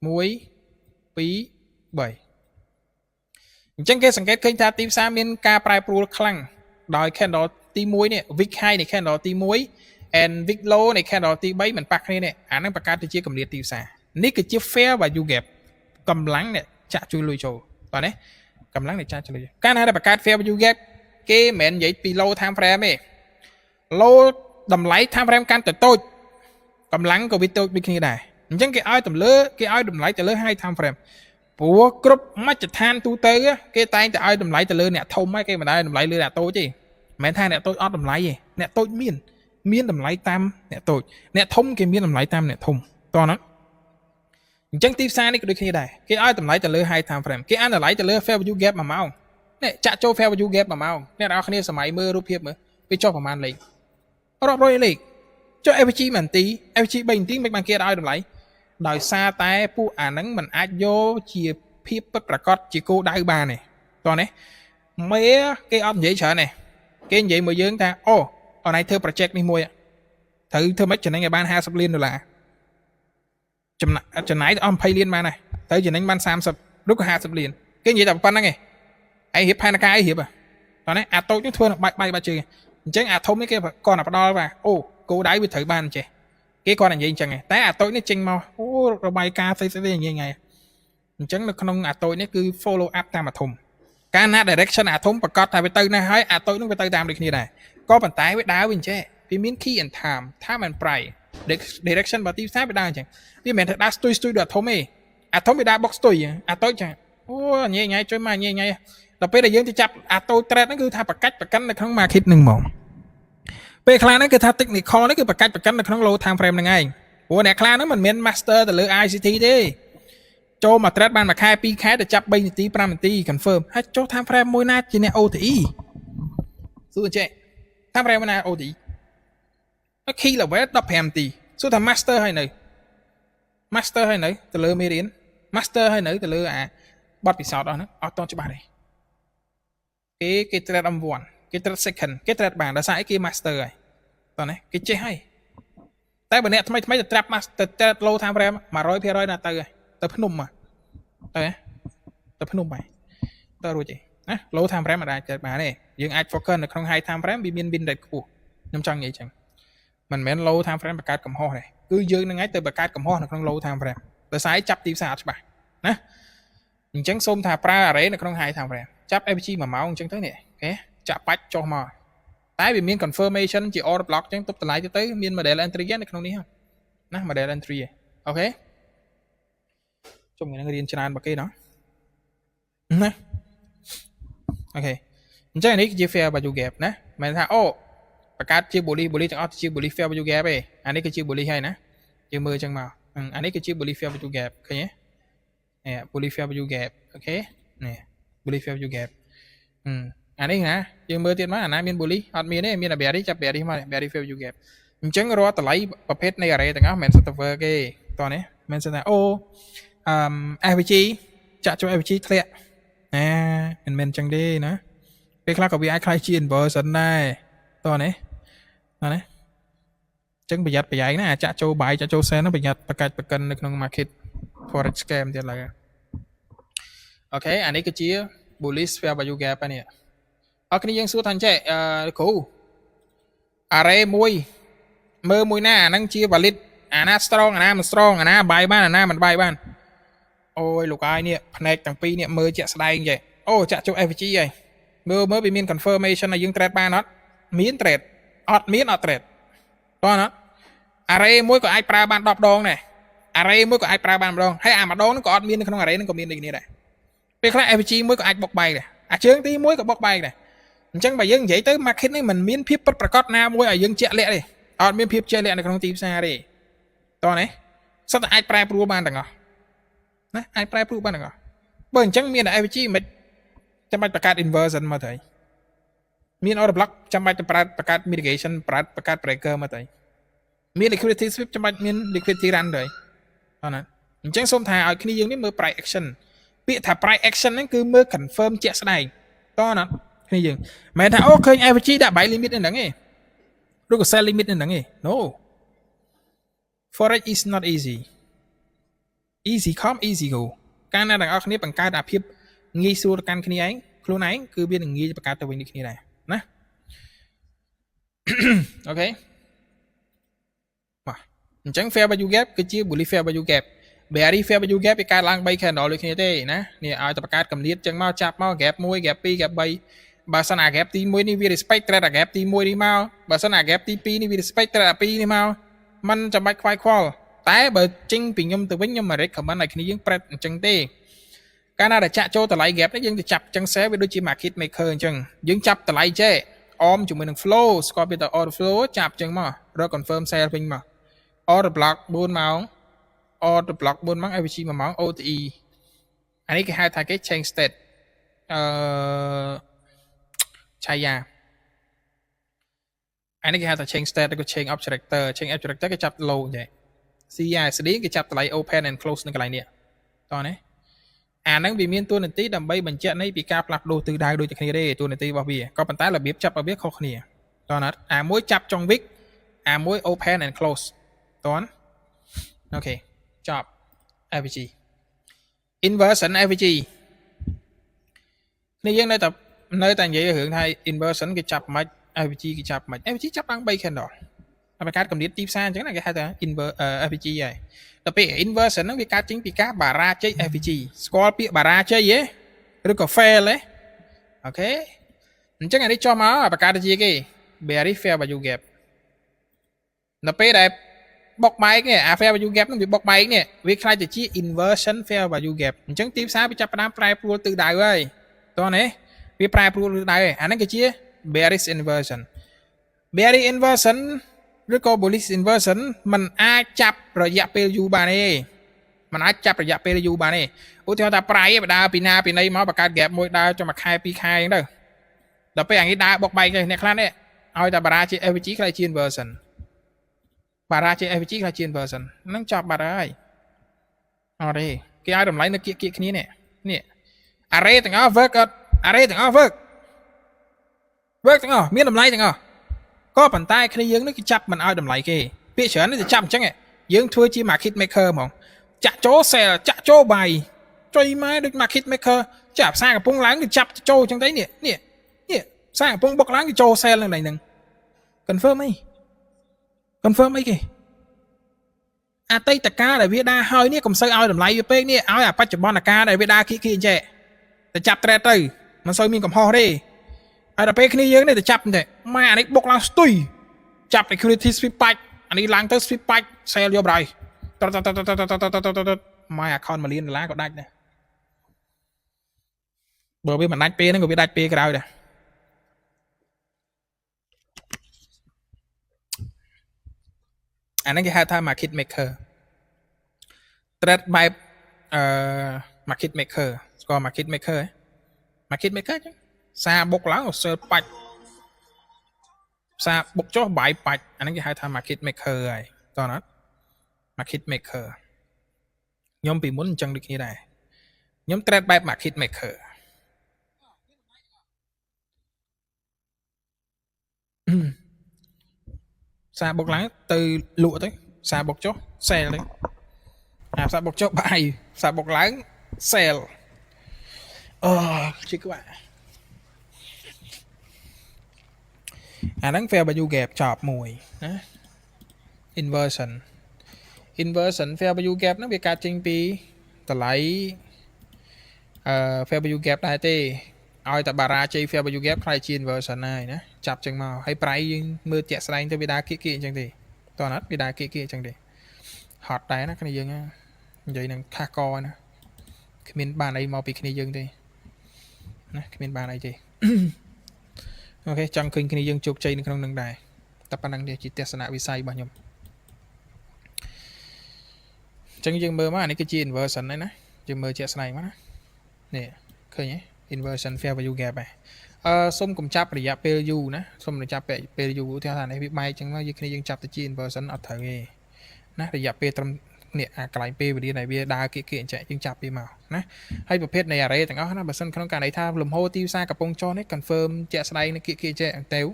1 2 3 chẳng cái sản kết khinh ta tím xa miên ca prai pru khăn đòi khen đó tí muối nè vic 2 này khen đó tí muối and vic low này khen đó tí bấy mình bạc này nè năng bạc cá thì chia cầm liệt tím xa ní cái chiếc phe và du gẹp cầm lắng nè chạ chui lùi trầu toàn đấy cầm lắng này chạ chui lùi cái này là bạc cá phe và du gẹp cái mẹn vậy pi low tham frame ấy low đầm lấy tham frame can từ tôi cầm lắng của tôi bị như này chẳng cái ai tầm lứa cái ai đầm lấy từ lứa 2 tham frame bố group mắt chật than tu tới á cái tay từ ai đầm lấy từ lứa nè thông mấy cái mà đây đầm lấy lứa nè tôi chứ mẹ than nè tôi ót đầm lấy gì nè tôi miên đầm lấy tam nè tôi nè thông cái miên đầm lấy tam nè thông to nó chẳng tiếp xa này được như này cái ai tầm lấy từ lứa 2 tham frame cái anh là lấy từ lứa fair value gap mà mau nè chạ châu fair value gap mà mau nè đó khiสมัย mơรูปเพียบมือไปchoประมาณเลยรอบร้อยเลยcho FG มันตี FG bình tí mấy bạn kia đòi đầm lấy đòi xa tay pu nắng mình ai vô chia phiếp bất là có chỉ cô đai ba này toàn đấy mấy cái ông dễ sợ này cái vậy mà dương ta ô ở này thưa project đi mua thử mấy chuyện này ngày ban 20 liên rồi là chừng nãy ông pay liên mà này tới chuyện đánh ban 30 lúc có 20 liên cái gì tập phân đó nghe ai hiệp hai là cái hiệp à toàn đấy tôi chứ thua bay ba chơi chứ thông mấy cái con nào đo và ô cô đáy với thử ban trẻ cái con này gì chẳng này té tôi nó chênh mau rồi bay ca thấy sẽ như ngày chẳng là không tôi nó cứ follow up ta mà thùng cái na direction thùng và cọt thay với tư này hay tôi nó với tư làm được như này có bàn tay với đá với chế vì miếng key and time and price direction và tiếp sát với đa chẳng vì mình thật đá tôi được thùng ấy thùng bị đá box tôi chẳng ô nhẹ nhảy chơi mà nhẹ nhảy đọc bây giờ dương thì chập tôi trade nó cứ thay bạc cách bạc cánh là không mà khít nâng mỏng về khá nó cứ thay technique kho nó cứ bạc cách bạc cánh là không lâu time frame này ngay ủa nè khá nó mình miền master từ lưỡi ICT đi cho mà trade ban mà khai pi khai để chập bay tí pram tí confirm hay cho time frame môi nát chỉ nè OTI xuống chơi time frame nè OTI nó khi là với đọc hàm tí số thằng master hay này từ lưỡi mê đến master hay nữ từ lưỡi bot bị sọt đó nó auto cho bạn này cái trade âm one cái trade second cái trade bảng đã sai cái master rồi toàn này cái chế hay tại bên này mấy trade master trade low time frame mà rồi phía rồi là từ rồi từ phun nôm mà từ phun nôm mày từ rồi chị low time frame mà đại trade bảng này dương ai focus được không hai time frame bị biên đại của nhung trăng vậy chẳng mình mến low time frame bạc cát cầm ho này cứ dương nó ngay từ bạc cát cầm ho được không low time frame từ sai chấp tiếp sao cho bạn nè chẳng xôm thà pra đấy là không hai thằng rồi chấp FG mà máu chẳng tới nè cái chạm bách cho mà tái vì miên confirmation chỉ order block chẳng tục lại cho tới miên mà để là entry này không đi không nè mà để là entry ok trong người điền channel bạc kia đó nè ok chắc này chia fair và du gap nè mình thà ô bạc cát chia bully chẳng chia bully fair và du gap ấy anh ấy cái chia bully hay nè chia mưa chẳng màu anh ấy cái chia bully fair và du gap ok nhé nè bully fair value gap ok nè bully fair value gap anh ấy hả nhưng mơ tiền mà anh miền bully anh miền đấy miền là bè đi chập bè đi mà bè đi fair value gap chẳng rồi ta lấyประเภทnày ở đây tao mình sẽ tập về cái toàn đấy mình sẽ là ô FVG chặt cho FVG thiệt nè mình chẳng đi nữa cái khác có bị ai khai chiên bờ sân này toàn đấy chẳng bị giật bị giấy nè chặt cho bài chặt cho xe nó bị giật bạc cân được trong market forex scam thì là ok anh ấy cái chia bullish fair value gap này ở cái những số thành chạy cũ array môi mơ môi na năng chia valid na strong mình strong na bài ban na mình bài ban ôi lục ai nè này thằng pi nè mơ chạy slide vậy ô chạy cho FG vậy mơ mới bị miên confirmation là dương trade ban nó miên trade trade to nó array môi của ai pra ban đọc đòn này array mới có ai pra ban đòn hay mà đón nó có admin không array nó có miên này này về khác FG mới có ai bọc bài này chương tí mới có bọc bài này chẳng bài dân vậy tới market này mình miên phép bất cốt na môi ở dân chạy lẹ đi admin phép chạy lẹ này không tìm xa đi to này sao ai pra pro ban đằng nè ai pra pro ban đằng bởi chẳng miên là FG mình chăm bạch bạc inversion mà thấy miên order block chăm bạch bạc mitigation bạc breaker mà thấy miên liquidity sweep chăm bạch miên liquidity run rồi đó chẳng xôm thà ở khi dương đến mơ price action bị thà price action nó cứ mơ confirm chạy này to nó khi dương mẹ thà ok FG đã bảy limit đến đằng ấy rồi có sell limit đến đằng ấy no forex is not easy easy come easy go កាលណាទាំងអស់គ្នាបង្កើតអាភាពងាយស្រួលទៅកាន់គ្នាឯងខ្លួនឯងគឺវានឹងងាយបង្កើតទៅវិញនេះគ្នាដែរណា អូខេបាទអញ្ចឹង fair value gap គឺជា bullish fair value gap bearish fair value gap វាកើតឡើង3 candle ដូចគ្នាទេណានេះឲ្យតែបង្កើតកម្រិតអញ្ចឹងមកចាប់មក gap 1 gap 2 gap 3បើសិនអា gap ទី1នេះវា respect trade អា gap ទី1នេះមកបើសិនអា gap ទី2នេះវា respect trade អា2នេះមកมันចាំបាច់ខ្វាយខ្វល់តែបើចេញពីខ្ញុំទៅវិញខ្ញុំ recommend ឲ្យគ្នាយើង prep អញ្ចឹងទេកាលណាដែលចាក់ចូលតម្លៃ gap នេះយើងទៅចាប់អញ្ចឹង share វាដូចជា market maker អញ្ចឹងយើងចាប់តម្លៃចេះអមជាមួយនឹង flow ស្គាល់ពីត order flow ចាប់អញ្ចឹងមករក confirm sell វិញមក order block 4ម៉ោង order block 4ម៉ោង average 1ម៉ោង OTE អានេះគេហៅថាគេ change state ឆាយាអានេះគេហៅថា change state ឬក៏ change objector change objector គេចាប់ low ចេះ CSD គេចាប់តម្លៃ open and close នៅកន្លែងនេះតោះណាអាហ្នឹងវាមានតួនាទីដើម្បីបញ្ជាក់នៃពីការផ្លាស់ប្ដូរទិសដៅដូចតែគ្នាទេតួនាទីរបស់វាក៏ប៉ុន្តែរបៀបចាប់របស់វាខុសគ្នាតោះណាអាមួយចាប់ចុងវិកអាមួយ open and close តោះអូខេចប់ AVG inversion AVG នេះយើងនៅតែនិយាយរឿងថា inversion គេចាប់មិន AVG គេចាប់មិន AVG ចាប់ឡើង3 candle តែបង្កើតកម្រិតទីផ្សារអញ្ចឹងគេហៅថា AVG ហើយដល់ពេល inversion ហ្នឹងវាកើតចេញពីការបារាជ័យ AVG ស្គាល់ពាក្យបារាជ័យទេឬក៏ fail ទេអូខេអញ្ចឹងអានេះចុះមកបង្កើតជាគេ bearish fair value gap ដល់ពេលដែលបុកបែកនេះអា fair value gap ហ្នឹងវាបុកបែកនេះវាខ្លាចទៅជា inversion fair value gap អញ្ចឹងទីផ្សារវាចាប់ផ្ដើមប្រែប្រួលទិសដៅហើយតោះណាវាប្រែប្រួលទិសដៅហើយអាហ្នឹងគឺជា bearish inversion bearish inversion ឬក៏ bullish inversion มันអាចចាប់រយៈពេលយូរបានទេมันអាចចាប់រយៈពេលយូរបានទេឧទាហរណ៍ថាប្រៃបដើពីណាពីណីមកបង្កើត gap មួយដើរចុះមួយខែពីរខែអញ្ចឹងទៅដល់ពេលអានេះដើរបុកបែកទៅអ្នកខ្លះនេះឲ្យតែបារាជា AVG ខ្លះជា inversion បារាជា AVG ខ្លះជា inversion ហ្នឹងចប់បាត់ហើយអត់ទេគេឲ្យតម្លៃនៅគៀកគ្នានេះ array ទាំងអស់ work អត់ array ទាំងអស់ work ទាំងអស់មានតម្លៃទាំងអស់ក៏ប៉ុន្តែគ្នាយើងនេះគេចាប់មិនឲ្យតម្លៃគេពាក្យច្រើននេះទៅចាប់អញ្ចឹងយើងធ្វើជា market maker ហ្មងចាក់ចូល sell ចាក់ចូល buy ចុយម៉ែដូច market maker ចាក់ផ្សារកំពុងឡើងគឺចាប់ចូលអញ្ចឹងទៅនេះផ្សារកំពុងបុកឡើងគឺចូល sell នឹងហ្នឹង confirm អីគេអតីតកាលដែលវាដើរហើយនេះកុំសូវឲ្យតម្លៃវាពេកនេះឲ្យអាបច្ចុប្បន្នកាលដែលវាដើរគៀកអញ្ចឹងតែចាប់ trade ទៅមិនសូវមានកំហុសទេហើយដល់ពេលគ្នាយើងនេះទៅចាប់តែម៉ែអានេះបុកឡើងស្ទុយចាប់ equity sweep បាច់អានេះឡើងទៅ sweep បាច់ sell យកបណ្ដោយម៉ែ account $1 លានក៏ដាច់ដែរបើវាមិនដាច់ពេលហ្នឹងក៏វាដាច់ពេលក្រោយដែរអាហ្នឹងគេហៅថា market maker trade បែបmarket maker ស្គាល់ market maker ចឹងសារបុកឡើង sell បាច់សារបុកចុះបាយបាច់អាហ្នឹងគេហៅថា market maker ហើយតោះណា market maker ខ្ញុំពីមុនអញ្ចឹងដូចគ្នាដែរខ្ញុំ trade បែប market maker សារបុកឡើងទៅលក់ទៅសារបុកចុះ sell ទៅអាសារបុកចុះបាយសារបុកឡើង sell ជិះក្បាអាហ្នឹង fair value gap ចប់មួយណា inversion fair value gap ហ្នឹងវាកើតចេញពីតម្លៃfair value gap ដែរទេឲ្យតែបារាជ័យ fair value gap ខ្លាយជា inversion ហើយណាចាប់ចឹងមកហើយប្រៃយើងមើលតាក់ស្ដែងទៅវាដើរគៀកអញ្ចឹងទេតោះណាវាដើរគៀកអញ្ចឹងទេហត់ដែរណាគ្នាយើងនិយាយនឹងខាស់កណាគ្មានបានអីមកពីគ្នាយើងទេណាគ្មានបានអីទេអូខេចង់ឃើញគ្នាយើងជោគជ័យនៅក្នុងនឹងដែរតែប៉ុណ្្នឹងទេជាទស្សនវិស័យរបស់ខ្ញុំអញ្ចឹងយើងមើលមកអានេះគឺជា inversion ហ្នឹងណាយើងមើលជាក់ស្ដែងមកណានេះឃើញទេ inversion fair value gap ហ៎សុំកុំចាប់រយៈពេលយូរណាសុំរយៈពេលយូរឧទាហរណ៍ថានេះវាបែកអញ្ចឹងមកយើងចាប់ទៅជា inversion អត់ត្រូវទេណារយៈពេលត្រឹមនេះអាកន្លែងពេលវេលាដែលវាដើរគៀកអញ្ចឹងយើងចាប់ពីមកណាហើយប្រភេទនៃ array ទាំងអស់ណាបើសិនក្នុងករណីថាលំហូរទីផ្សារកំពុងចុះនេះ confirm ជាក់ស្ដែងនេះគៀកអញ្ចឹងទៅរ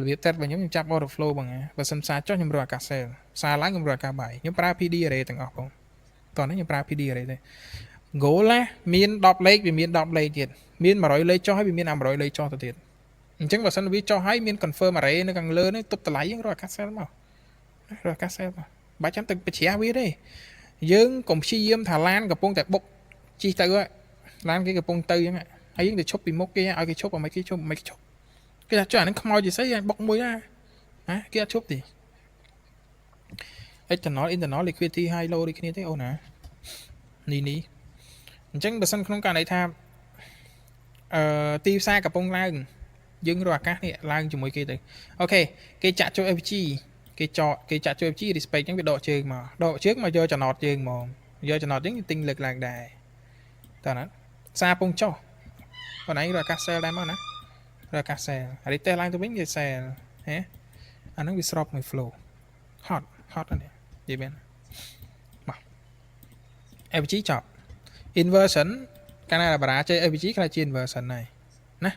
បៀប test របស់ខ្ញុំចាប់ order flow បងបើសិនផ្សារចុះខ្ញុំរកអាកាស sell ផ្សារឡើងខ្ញុំរកអាកាសបាយខ្ញុំប្រើ PD array ទាំងអស់បង តោះនេះខ្ញុំប្រើ PD អីទេ goal ណាមាន10លេខវាមាន10លេខទៀតមាន100លេខចុះហើយវាមាន100លេខចុះទៅទៀតអញ្ចឹងបើសិនវាចុះហើយមាន confirm array នៅខាងលើនេះទប់តម្លៃយើងរកអាកាស cell មករកអាកាស cell មកបាច់ចាំទៅបជ្រះវាទេយើងកុំព្យាយាមថាឡានកំពុងតែបុកជីទៅឡានគេកំពុងទៅអញ្ចឹងហើយយើងទៅឈប់ពីមុខគេឲ្យគេឈប់ឲ្យគេឈប់មិនគេឈប់គេថាចុះអានឹងខ្មោចជាស្អីបុកមួយណាគេអត់ឈប់ទេ internal liquidity high low ដូចគ្នាទេអូនណានេះអញ្ចឹងបើសិនក្នុងករណីថាទីផ្សារកំពុងឡើងយើងរកអាកាសនេះឡើងជាមួយគេទៅអូខេគេចាក់ចូល FG គេចាក់ចូល FG respect អញ្ចឹងវាដកជើងមកយកចំណតយើងហ្មងយកចំណតយើងទិញលើកឡើងដែរតើណាសារពងចុះបងឯងរកអាកាស sell ដែរមកណារកអាកាស sell ហើយ test ឡើងទៅវិញវា sell ហ៎អាហ្នឹងវាស្របមួយ flow hot អានេះនិយាយមែនមក FG ចប់ inversion កាលណាបារាចេះ FG ខ្លះជា inversion ហើយណា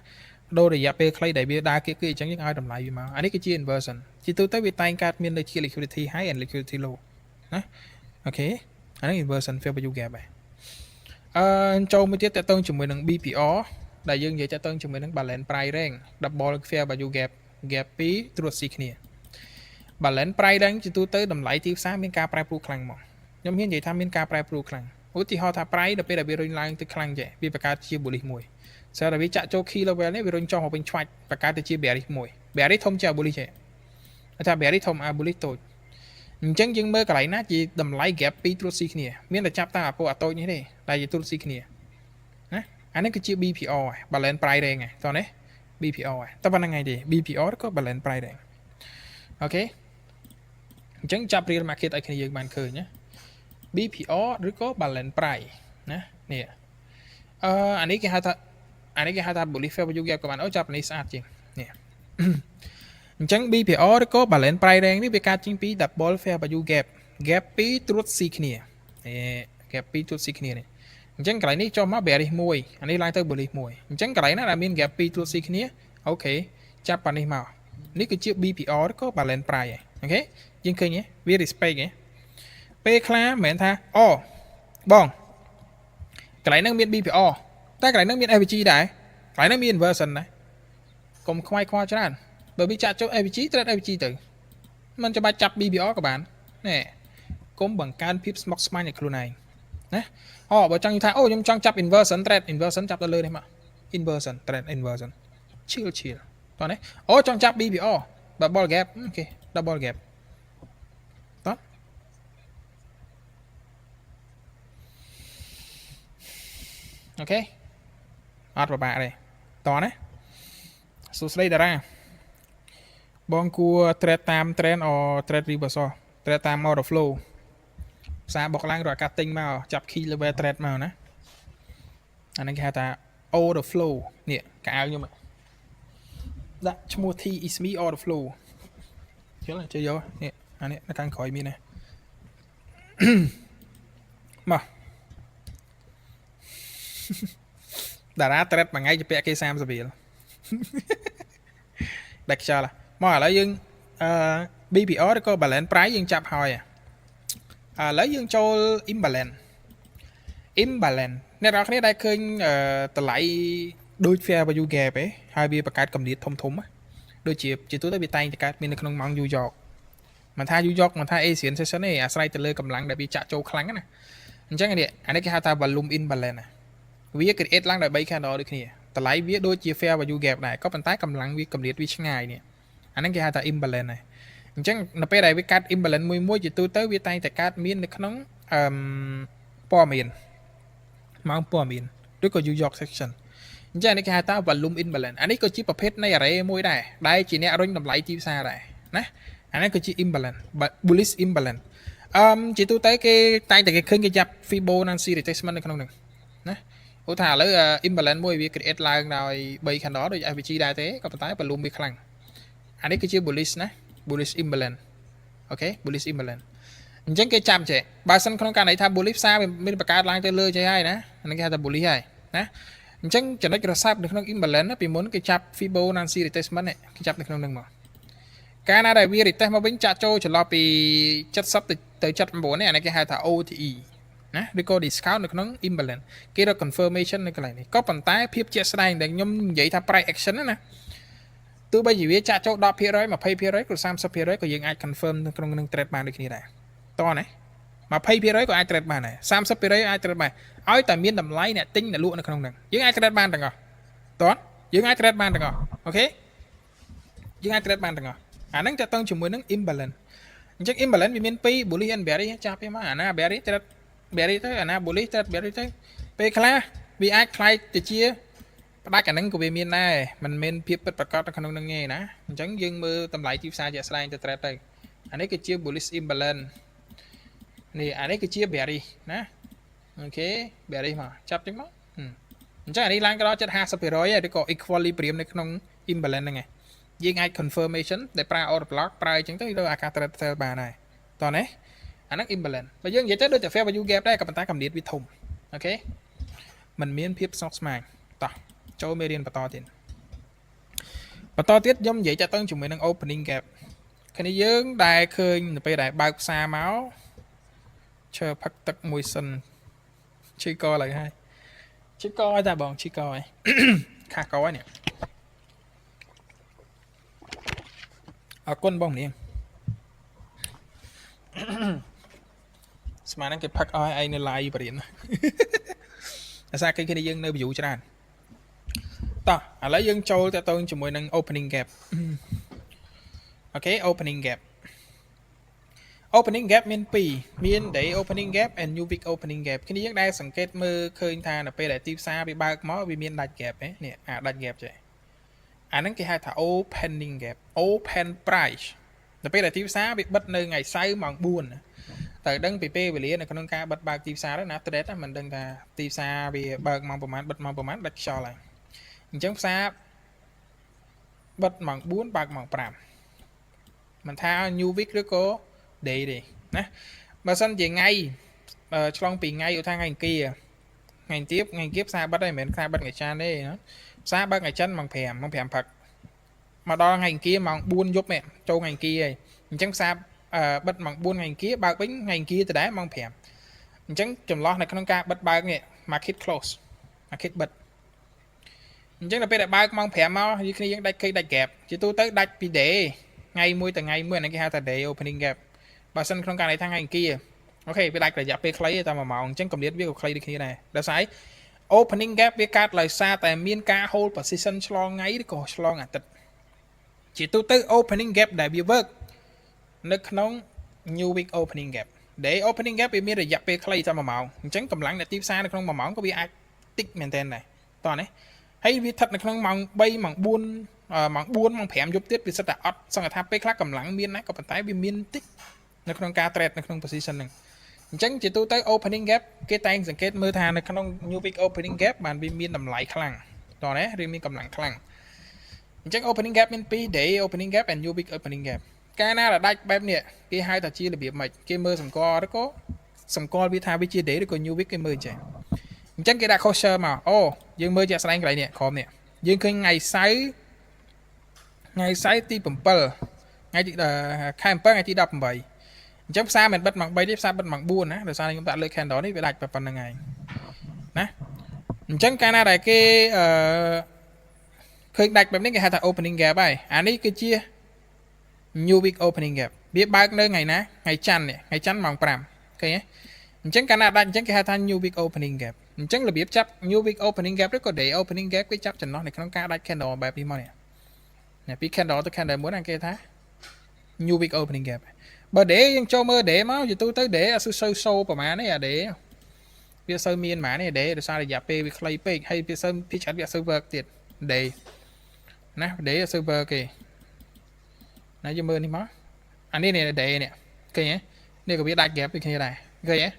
ដូររយៈពេលខ្លីដែលវាដើរគៀកគឺអញ្ចឹងយើងឲ្យតម្លៃវាមកអានេះគឺជា inversion ជាទូទៅវាតែងកើតមានដូចជា liquidity high and liquidity low ណាអូខេអានេះ inversion fair value gap ហើយចូលមួយទៀតតើតើជាមួយនឹង BPR ដែលយើងនិយាយតើតើជាមួយនឹង balance price range double fair value gap 2ត្រួតស៊ីគ្នា balance price range ជាទូទៅតម្លៃទីផ្សារមានការប្រែប្រួលខ្លាំងមកខ្ញុំហ៊ាននិយាយថាមានការប្រែប្រួលខ្លាំងឧទាហរណ៍ថា price ដល់ពេលដែលវារុញឡើងទៅខ្លាំងចេះវាបង្កើតជា bullish មួយស្រាប់តែវាចាក់ចូល key level នេះវារុញចុះមកវិញឆ្វាច់បង្កើតទៅជា bearish មួយ bearish ធំជា bullish ចេះថា bearish ធំ bullish តូចអញ្ចឹងយើងមើលកន្លែងណាជាតម្លៃ gap 2ត្រួតស៊ីគ្នាមានតែចាប់តាមអាពូអាតូចនេះទេដែលជាត្រួតស៊ីគ្នាណាអានេះគឺជា BPR balance price range ហ្នឹងតោះនេះ BPR តែប៉ុណ្្នឹងឯងទេ BPR ក៏ balance price range អូខេអញ្ចឹងចាប់ real market ឲ្យគ្នាយើងបានឃើញណា BPR ឬក៏ balance price ណានេះអានេះគេហៅថា bullish fair value gap ក៏បានអូចាប់នេះស្អាតជាងនេះអញ្ចឹង BPR ឬក៏ balance price range នេះវាកើតចេញពី double fair value gap 2ត្រួតស៊ីគ្នានេះ gap 2ត្រួតស៊ីគ្នានេះអញ្ចឹងកន្លែងនេះចុះមក bearish មួយអានេះឡើងទៅ bullish មួយអញ្ចឹងកន្លែងណាដែលមាន gap 2ត្រួតស៊ីគ្នាអូខេចាប់ប៉ានេះមកនេះគឺជា BPR ឬក៏ balance price អូខេយើងឃើញទេវា respect ទេពេលខ្លះមិនមែនថាអូបងកន្លែងហ្នឹងមាន BPR តែកន្លែងហ្នឹងមាន FVG ដែរកន្លែងហ្នឹងមាន inversion ដែរកុំខ្វាយខ្វល់ច្រើនបើវាចាក់ចូល FVG ត្រូវ FVG ទៅមិនចាំបាច់ចាប់ BPR ក៏បានណែកុំបង្កើនភាពស្មុគស្មាញឲ្យខ្លួនឯងណាអូបើចង់ថាអូខ្ញុំចង់ចាប់ inversion trade inversion ចាប់ទៅលើនេះមក inversion trade inversion chill តោះនេះអូចង់ចាប់ BPR double gap អូខេ double gap តោះអូខេអត់ពិបាកទេតោះណាសួស្ដីតារាបងគួរ trade តាម trend or trade reversal trade តាម order flow ផ្សារបុកឡើងរកអាកាសទិញមកចាប់ key level trade មកណាអានេះគេហៅថា order flow នេះកៅខ្ញុំដាក់ឈ្មោះ T is me order flow ជិលជិះយកនេះអានេះនៅខាងក្រោយមានណាមកតារា trade មួយថ្ងៃជពាក់គេ30រៀលដាច់ខ្យល់មកឥឡូវយើងBPR ឬក៏ balance price យើងចាប់ហើយឥឡូវយើងចូល imbalance អ្នកនរគ្នាដែលឃើញតម្លៃដូច fair value gap ឯងហើយវាបង្កើតកម្រិតធំដូចជាទូទៅវាតែងតែកើតមាននៅក្នុងម៉ោង New York មិនថា New York មិនថា Asian session ទេអាស្រ័យទៅលើកម្លាំងដែលវាចាក់ចូលខ្លាំងណាអញ្ចឹងអានេះគេហៅថា volume imbalance វា create ឡើងដោយ 3 candle ដូចគ្នាតម្លៃវាដូចជា fair value gap ដែរក៏ប៉ុន្តែកម្លាំងវាកម្រិតវាឆ្ងាយនេះអាហ្នឹងគេហៅថា imbalance ហើយអញ្ចឹងនៅពេលដែលវាកាត់ imbalance មួយជាទូទៅវាតែងតែកើតមាននៅក្នុងព័ត៌មានម៉ោងព័ត៌មានឬក៏ New York section អញ្ចឹងនេះគេហៅថា volume imbalance អានេះក៏ជាប្រភេទនៃ array មួយដែរដែលជាអ្នករុញតម្លៃទីផ្សារដែរណាអានេះគឺជា imbalance bullish imbalance ជាទូទៅគេតែងតែគេឃើញគេចាប់ Fibonacci retracement នៅក្នុងហ្នឹងណាឧទាហរណ៍ឥឡូវ imbalance មួយវា create ឡើងដោយ3 candle ដូច FVG ដែរទេក៏ប៉ុន្តែ volume វាខ្លាំងអានេះគឺជា bullish ណា bullish imbalance អូខេ bullish imbalance អញ្ចឹងគេចាំចេះបើសិនក្នុងករណីថា bullish ផ្សារមានបង្កើតឡើងទៅលើចេះហើយណាអានេះគេហៅថា bullish ហើយណាអញ្ចឹងចំណុច reset នៅក្នុង imbalance ពីមុនគេចាប់ Fibonacci retracement គេចាប់នៅក្នុងហ្នឹងមកកាលណាដែលវា retest មកវិញចាក់ចូលចន្លោះពី70ទៅ79នេះអានេះគេហៅថា OTE ណា ឬក៏ discount នៅក្នុង imbalance គេរក confirmation នៅកន្លែងនេះក៏ប៉ុន្តែភាពជាក់ស្ដែងដែលខ្ញុំនិយាយថា price action ណាទោះបីជាវាចាក់ចូល 10% 20% ក៏ 30% ក៏យើងអាច confirm នៅក្នុងនឹង trade បានដូចគ្នាដែរតោះណា 20% ក៏អាច trade បានដែរ 30% អាច trade បានឲ្យតែមានតម្លៃអ្នកទិញអ្នកលក់នៅក្នុងហ្នឹងយើងអាច trade បានទាំងអស់តោះយើងអាច trade បានទាំងអស់អូខេយើងអាច trade បានទាំងអស់អាហ្នឹងតើតឹងជាមួយនឹង imbalance អញ្ចឹង imbalance វាមាន2 bullish and bearish ចាប់ពីមកអាណា bearish trade bearish ទៅអាណា bullish trade bearish ទៅពេលខ្លះវាអាចខ្លាយទៅជាផ្ដាច់អាហ្នឹងក៏វាមានដែរมันមានភាពពិតប្រាកដនៅក្នុងហ្នឹងឯណាអញ្ចឹងយើងមើលតម្លៃទីផ្សារជាក់ស្ដែងទៅ trade ទៅអានេះគឺជា bullish imbalance នេះអានេះគឺជា bearish ណាអូខេ bearish មកចាប់ចឹងមកអញ្ចឹងអានេះឡើងដល់ចិត្ត 50% ហើយឬក៏ equilibrium នៅក្នុង imbalance ហ្នឹងឯងយើងអាច confirmation ដែលប្រើ order block ប្រើអញ្ចឹងទៅលើអាការ trade sell បានហើយតោះណាអាហ្នឹង imbalance បើយើងនិយាយទៅដូចតែ fair value gap ដែរក៏ប៉ុន្តែកម្រិតវាធំអូខេมันមានភាពស្មុគស្មាញតោះចូលមេរៀនបន្តទៀតខ្ញុំនិយាយតទៅជាមួយនឹង opening gap គ្នាយើងដែលឃើញទៅពេលដែលបើកផ្សារមកឈើផឹកទឹកមួយសិនឈឺកឡើយហើយឈឺកហើយតាបងឈឺកហើយខាកហើយនេះអរគុណបងនាងស្មានហ្នឹងគេផឹកឲ្យឯងនៅ live បរិញ្ញាអាសាគេគ្នាយើងនៅ view ច្រើនតោះឥឡូវយើងចូលទៅជាមួយនឹង opening gap អូខេ opening gap មាន2មាន day opening gap and new week opening gap គ្នាយើងដែលសង្កេតមើលឃើញថានៅពេលដែលទីផ្សារវាបើកមកវាមានដាច់ gap នេះអាដាច់ gap ចេះអាហ្នឹងគេហៅថា opening gap open price នៅពេលដែលទីផ្សារវាបិទនៅថ្ងៃសៅរ៍ម៉ោង4តែដឹងពីពេលវេលានៅក្នុងការបិទបើកទីផ្សារណា trade មិនដឹងថាទីផ្សារវាបើកម៉ោងប្រហែលបិទម៉ោងប្រហែលដាច់ខ្យល់ហើយអញ្ចឹងផ្សារបិទម៉ោង4បើកម៉ោង5មិនថា new week ឬក៏ day ទេណាបើសិនជាថ្ងៃឆ្លងពីថ្ងៃឧទាហរណ៍ថ្ងៃអង្គារថ្ងៃអង្គារផ្សារបិទហើយមិនមែនផ្សារបិទថ្ងៃច័ន្ទទេណាផ្សារបើកថ្ងៃច័ន្ទម៉ោង5ផឹកមកដល់ថ្ងៃអង្គារម៉ោង4យប់នេះចូលថ្ងៃអង្គារហើយអញ្ចឹងផ្សារបិទម៉ោង4ថ្ងៃអង្គារបើកវិញថ្ងៃអង្គារទៅដែរម៉ោង5អញ្ចឹងចន្លោះនៅក្នុងការបិទបើកនេះ market close market បិទអញ្ចឹងដល់ពេលដែលបើកម៉ោង5មកយើងគ្នាយើងដាច់ឃើញដាច់ gap ជាទូទៅដាច់ពី day ថ្ងៃមួយទៅថ្ងៃមួយអានេះគេហៅថា day opening gap បើសិនក្នុងករណីថាថ្ងៃអង្គារអូខេវាដាច់រយៈពេលខ្លីតែ1ម៉ោងអញ្ចឹងកម្រិតវាក៏ខ្លីដូចគ្នាដែរដោយសារ opening gap វាកាត់ដោយសារតែមានការ hold position ឆ្លងថ្ងៃឬក៏ឆ្លងអាទិត្យជាទូទៅ opening gap ដែលវា work នៅក្នុង new week opening gap day opening gap វាមានរយៈពេលខ្លីតែ1ម៉ោងអញ្ចឹងកម្លាំងនៃទីផ្សារនៅក្នុង1ម៉ោងក៏វាអាចតិចមែនទែនដែរតោះណាហើយវាស្ថិតនៅក្នុងម៉ោង3ម៉ោង4ម៉ោង4ម៉ោង5យប់ទៀតវាសិតតែអត់សង្កត់ថាពេលខ្លះកម្លាំងមានណាក៏ប៉ុន្តែវាមានតិចនៅក្នុងការ trade នៅក្នុង position ហ្នឹងអញ្ចឹងជាទូទៅ opening gap គេតែងសង្កេតមើលថានៅក្នុង new week opening gap បានវាមានតម្លៃខ្លាំងតោះណាឬមានកម្លាំងខ្លាំងអញ្ចឹង opening gap មាន2 day opening gap and new week opening gap កាលណាដែលដាច់បែបនេះគេហៅថាជារបៀបម៉េចគេមើលសម្គាល់ឬក៏សម្គាល់វាថាវាជា day ឬក៏ new week គេមើលចេះអញ្ចឹងគេដាក់ closure មកអូយើងមើលជាក់ស្ដែងកន្លែងនេះក្រោមនេះយើងឃើញថ្ងៃសៅរ៍ទី7ថ្ងៃទីខែ7ថ្ងៃទី18អញ្ចឹងផ្សារមិនបិទម៉ោង3ទេផ្សារបិទម៉ោង4ណាដោយសារខ្ញុំដាក់លើ candle នេះវាដាច់ប៉ុណ្្នឹងហើយណាអញ្ចឹងកាលណាដែលគេឃើញដាច់បែបនេះគេហៅថា opening gap ហើយអានេះគឺជា new week opening gap វាបើកនៅថ្ងៃណាថ្ងៃច័ន្ទនេះថ្ងៃច័ន្ទម៉ោង5ឃើញទេអញ្ចឹងកាលណាដាច់អញ្ចឹងគេហៅថា new week opening gap អញ្ចឹងរបៀបចាប់ new week opening gap ឬក៏ day opening gap គេចាប់ចំណោះនៅក្នុងការដាច់ candle បែបនេះមកនេះពី candle ទៅ candle មួយគេថា new week opening gap បើ day យើងចូលមើល day មកយូរទៅ day អត់សូវប្រហែលទេអា day វាសូវមានប្រហែលទេ day ដោយសាររយៈពេលវាខ្លីពេកហើយវាសូវពីឆ្អិតវាសូវ work ទៀត day ណា day អត់សូវ work ទេណាយើងមើលនេះមកអានេះ day នេះឃើញទេនេះក៏វាដាច់ gap ដូចគ្នាដែរឃើញទេ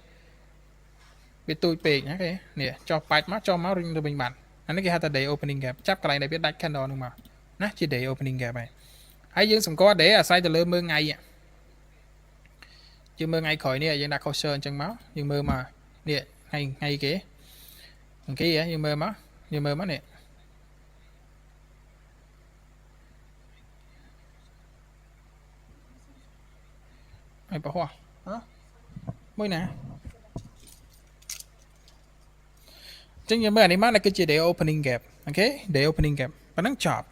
វាទូចពេកណាគេនេះចុះបាច់មកចុះមករុញទៅវិញបាត់អានេះគេហៅថា day opening gap ចាប់កន្លែងដែលវាដាច់ candle ហ្នឹងមកណាជា day opening gap ហើយយើងសម្គាល់ day អាស្រ័យទៅលើមើលថ្ងៃយើងមើលថ្ងៃក្រោយនេះយើងដាក់ closure អញ្ចឹងមកយើងមើលមកនេះថ្ងៃគេអង្គារយើងមើលមកនេះហើយបោះមួយណា ចឹងយើងមើលអានេះមកគឺជា day opening gap អូខេ day opening gap ប៉ុណ្ណឹងចប់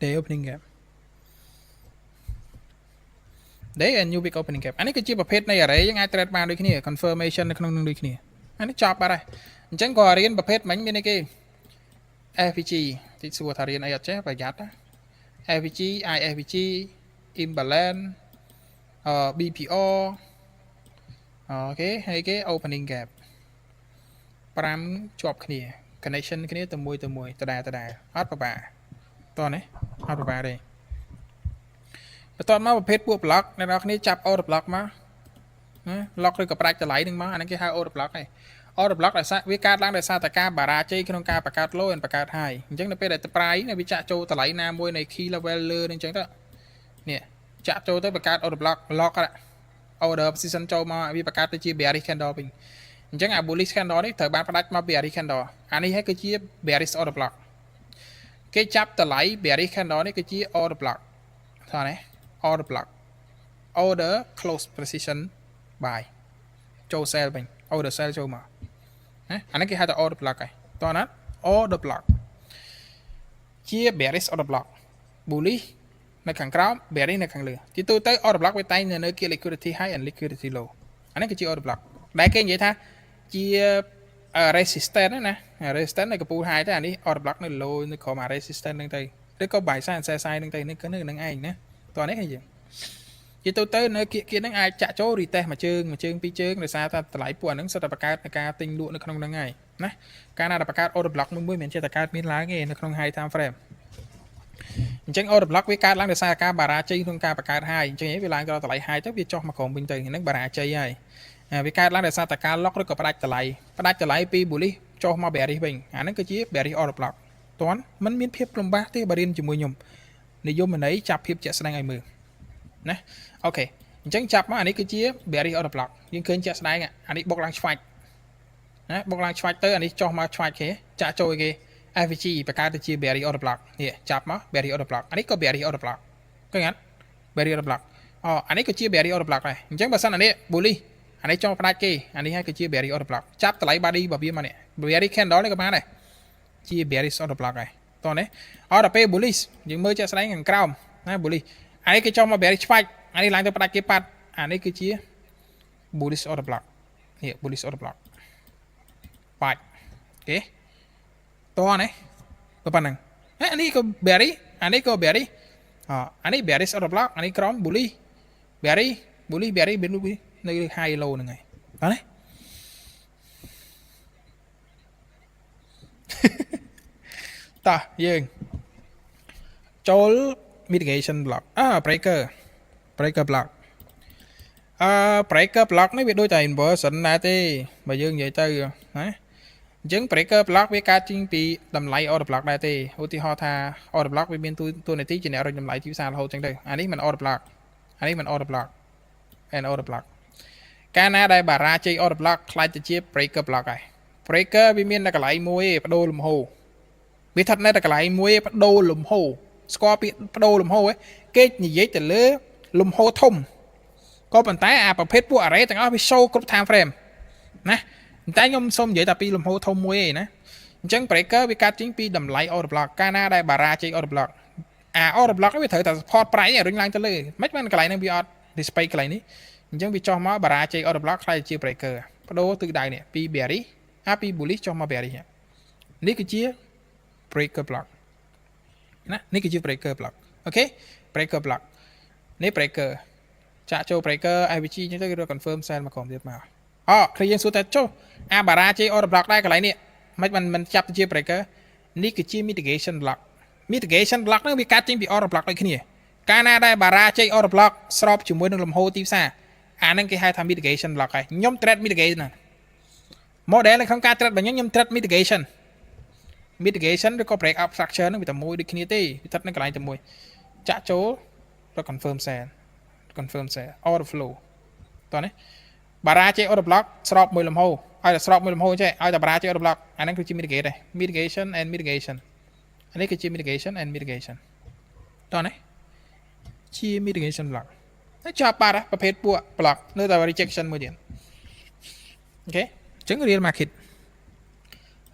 day opening gap day and new week opening gap អានេះគឺជាប្រភេទនៃ array យើងអាច trade បានដូចគ្នា confirmation នៅក្នុងនឹងដូចគ្នាអានេះចប់បាត់ហើយអញ្ចឹងក៏រៀនប្រភេទមិញមានអីគេ FPG តិចសួរថារៀនអីអត់ចេះប្រយ័ត្នណា FPG IFPG imbalance BPO អូខេហើយគេ opening gap 5ជាប់គ្នា connection គ្នាទៅមួយដដែលអត់ប្របាតោះនេះអត់ប្របាទេបន្ទាប់មកប្រភេទពួក block អ្នកនរគ្នាចាប់ order block មកណា lock ឬក៏ប្រាច់តម្លៃនឹងមកអានេះគេហៅ order block ឯង order block ដោយសារវាកើតឡើងដោយសារតែការបរាជ័យក្នុងការបង្កើត low and បង្កើត high អញ្ចឹងនៅពេលដែល price វាចាក់ចូលតម្លៃណាមួយនៃ key level លើនឹងអញ្ចឹងទៅនេះចាក់ចូលទៅបង្កើត order block lock order position ចូលមកវាបង្កើតទៅជា bearish candle វិញអញ្ចឹងអា bullish candle នេះត្រូវបានផ្ដាច់មក bearish candle អានេះហើយគឺជា bearish order block គេចាប់តម្លៃ bearish candle នេះគឺជា order block ថាណា order block order close position buy ចូល sell វិញ order sell ចូលមកណាអានេះគេហៅថា order block ហើយតោះណា order block ជា bearish order block bullish នៅខាងក្រោម bearish នៅខាងលើទីទូទៅ order block វាតែងនៅ liquidity high and liquidity low អានេះគឺជា order block ដែលគេនិយាយថាជា resistance ណា resistance នៅកំពូល high ទៅអានេះ order block នៅ low នៅក្រោម resistance ហ្នឹងទៅឬក៏ buy side and sell side ហ្នឹងទៅនេះគឺនឹងឯងណាតោះនេះហើយយើងជាទូទៅនៅគៀកហ្នឹងអាចចាក់ចូល retest មួយជើងពីរជើងដោយសារតែតម្លៃពួកហ្នឹងសិតតែបង្កើតនៃការទិញលក់នៅក្នុងហ្នឹងហើយណាកាលណាដែលបង្កើត order block មួយមិនមែនចេះតែកើតមានឡើងទេនៅក្នុង high time frame អញ្ចឹង order block វាកើតឡើងដោយសារការបរាជ័យក្នុងការបង្កើត high អញ្ចឹងវាឡើងដល់តម្លៃ high ទៅវាចុះមកក្រោមវិញទៅហ្នឹងបរាជ័យហើយវាកើតឡើងដោយសារតែការ lock ឬក៏ផ្ដាច់តម្លៃពី bullish ចុះមក bearish វិញអាហ្នឹងគឺជា bearish order block តន់มันមានភាពលំបាកទេបើរៀនជាមួយខ្ញុំនិយមន័យចាប់ភាពជាក់ស្ដែងឲ្យមើលណាអូខេអញ្ចឹងចាប់មកអានេះគឺជា bearish order block យើងឃើញជាក់ស្ដែងអានេះបុកឡើងឆ្វាច់ណាបុកឡើងឆ្វាច់ទៅអានេះចុះមកឆ្វាច់គេចាក់ចូលគេ FVG បង្កើតទៅជា bearish order block នេះចាប់មក bearish order block អានេះក៏ bearish order block ឃើញអត់ bearish order block អានេះក៏ជា bearish order block ដែរអញ្ចឹងបើសិនអានេះ bullish អានេះចង់ផ្ដាច់គេអានេះហើយគឺជា bearish order block ចាប់តម្លៃ body របស់វាមកនេះ bearish candle នេះក៏បានដែរជា bearish order block ដែរតោះនេះដល់ពេល bullish យើងមើលជាក់ស្ដែងខាងក្រោមណា bullish អានេះគេចង់មក bearish ឆ្វាច់អានេះឡើងទៅផ្ដាច់គេប៉ាត់អានេះគឺជា bullish order block នេះ bullish order block បាច់អូខេតោះនេះក៏ប៉ុណ្ណឹងអានេះក៏ bearish អានេះក៏ bearish អានេះ bearish order block អានេះក្រោម bullish bearish នៅ high low ហ្នឹងហើយតោះនេះតោះយើងចូល mitigation block breaker block breaker block នេះវាដូចតែ inversion ដែរទេបើយើងនិយាយទៅណាអញ្ចឹង breaker block វាកើតចេញពីតម្លៃ order block ដែរទេឧទាហរណ៍ថា order block វាមានតួនាទីជាអ្នករុញតម្លៃទីផ្សាររហូតអញ្ចឹងទៅអានេះមិន order block អានេះមិន order block and order block កាលណាដែលបារាជ័យ order block ខ្លាចទៅជា breaker block ហើយ breaker វាមានតែកន្លែងមួយឯងបដូរលំហូរវាស្ថិតនៅតែកន្លែងមួយឯងបដូរលំហូរស្គាល់ពាក្យបដូរលំហូរឯងគេនិយាយទៅលើលំហូរធំក៏ប៉ុន្តែអាប្រភេទពួក array ទាំងអស់វា show គ្រប់ time frame ណាតែខ្ញុំសូមនិយាយតែពីលំហូរធំមួយឯងណាអញ្ចឹង breaker វាកាត់ចេញពីតម្លៃ order block កាលណាដែលបារាជ័យ order block order block វាត្រូវតែ support price រុញឡើងទៅលើមិនមែនកន្លែងហ្នឹងវាអត់ display កន្លែងនេះអញ្ចឹងវាចុះមកបារាជ័យ order block ខ្លាយជា breaker បដូរទិសដៅនេះពី bearish ពី bullish ចុះមក bearish នេះគឺជា breaker block ណានេះគឺជា breaker block អូខេ breaker block នេះ breaker ចាក់ចូល breaker IVG អញ្ចឹងទៅគេរក confirm sell មកក្រុមទៀតមកឃើញយើងសួរតែចុះបារាជ័យ order block ដែរកន្លែងនេះមិនចាប់ទៅជា breaker នេះគឺជា mitigation block ហ្នឹងវាកាត់ចេញពី order block ដូចគ្នាកាលណាដែលបារាជ័យ order block ស្របជាមួយនឹងលំហូរទីផ្សារអាហ្នឹងគេហៅថា mitigation block ហើយខ្ញុំ trade mitigation ណា model នៅក្នុងការ trade របស់ខ្ញុំ trade mitigation ឬក៏ break up structure ហ្នឹងវាតែមួយដូចគ្នាទេវាស្ថិតនៅកន្លែងតែមួយចាក់ចូលរក confirm sell order flow តោះនេះបារាជ័យ order block ស្របមួយលំហូរឲ្យតែស្របមួយលំហូរចេះឲ្យតែបារាជ័យ order block អាហ្នឹងគឺជា mitigation and mitigation អានេះគឺជា mitigation and mitigation តោះនេះជា mitigation block ហើយចាប់បាត់ប្រភេទពួក block នៅតែ rejection មួយទៀតអូខេអញ្ចឹង real market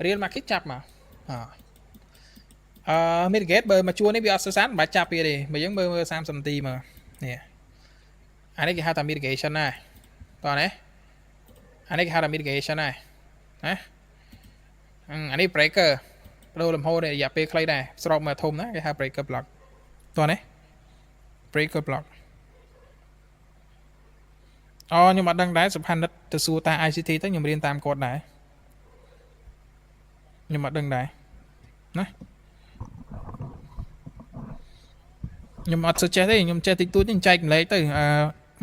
real market ចាប់មកmitigate បើមកជួរនេះវាអត់ស្អាតមិនបាច់ចាប់វាទេបើយើងមើល30នាទីមកនេះអានេះគេហៅថា mitigation ណាតោះណាអានេះគេហៅថា mitigation ណាអានេះ breaker បដូរលំហូររយៈពេលខ្លីដែរស្របមកធំណាគេហៅ breaker block តោះណា breaker block ខ្ញុំអត់ដឹងដែរសុផានិតទៅសួរតា ICT ទៅខ្ញុំរៀនតាមគាត់ដែរខ្ញុំអត់ដឹងដែរណាខ្ញុំអត់សូវចេះទេខ្ញុំចេះតិចតួចទេចែកម្លែកទៅ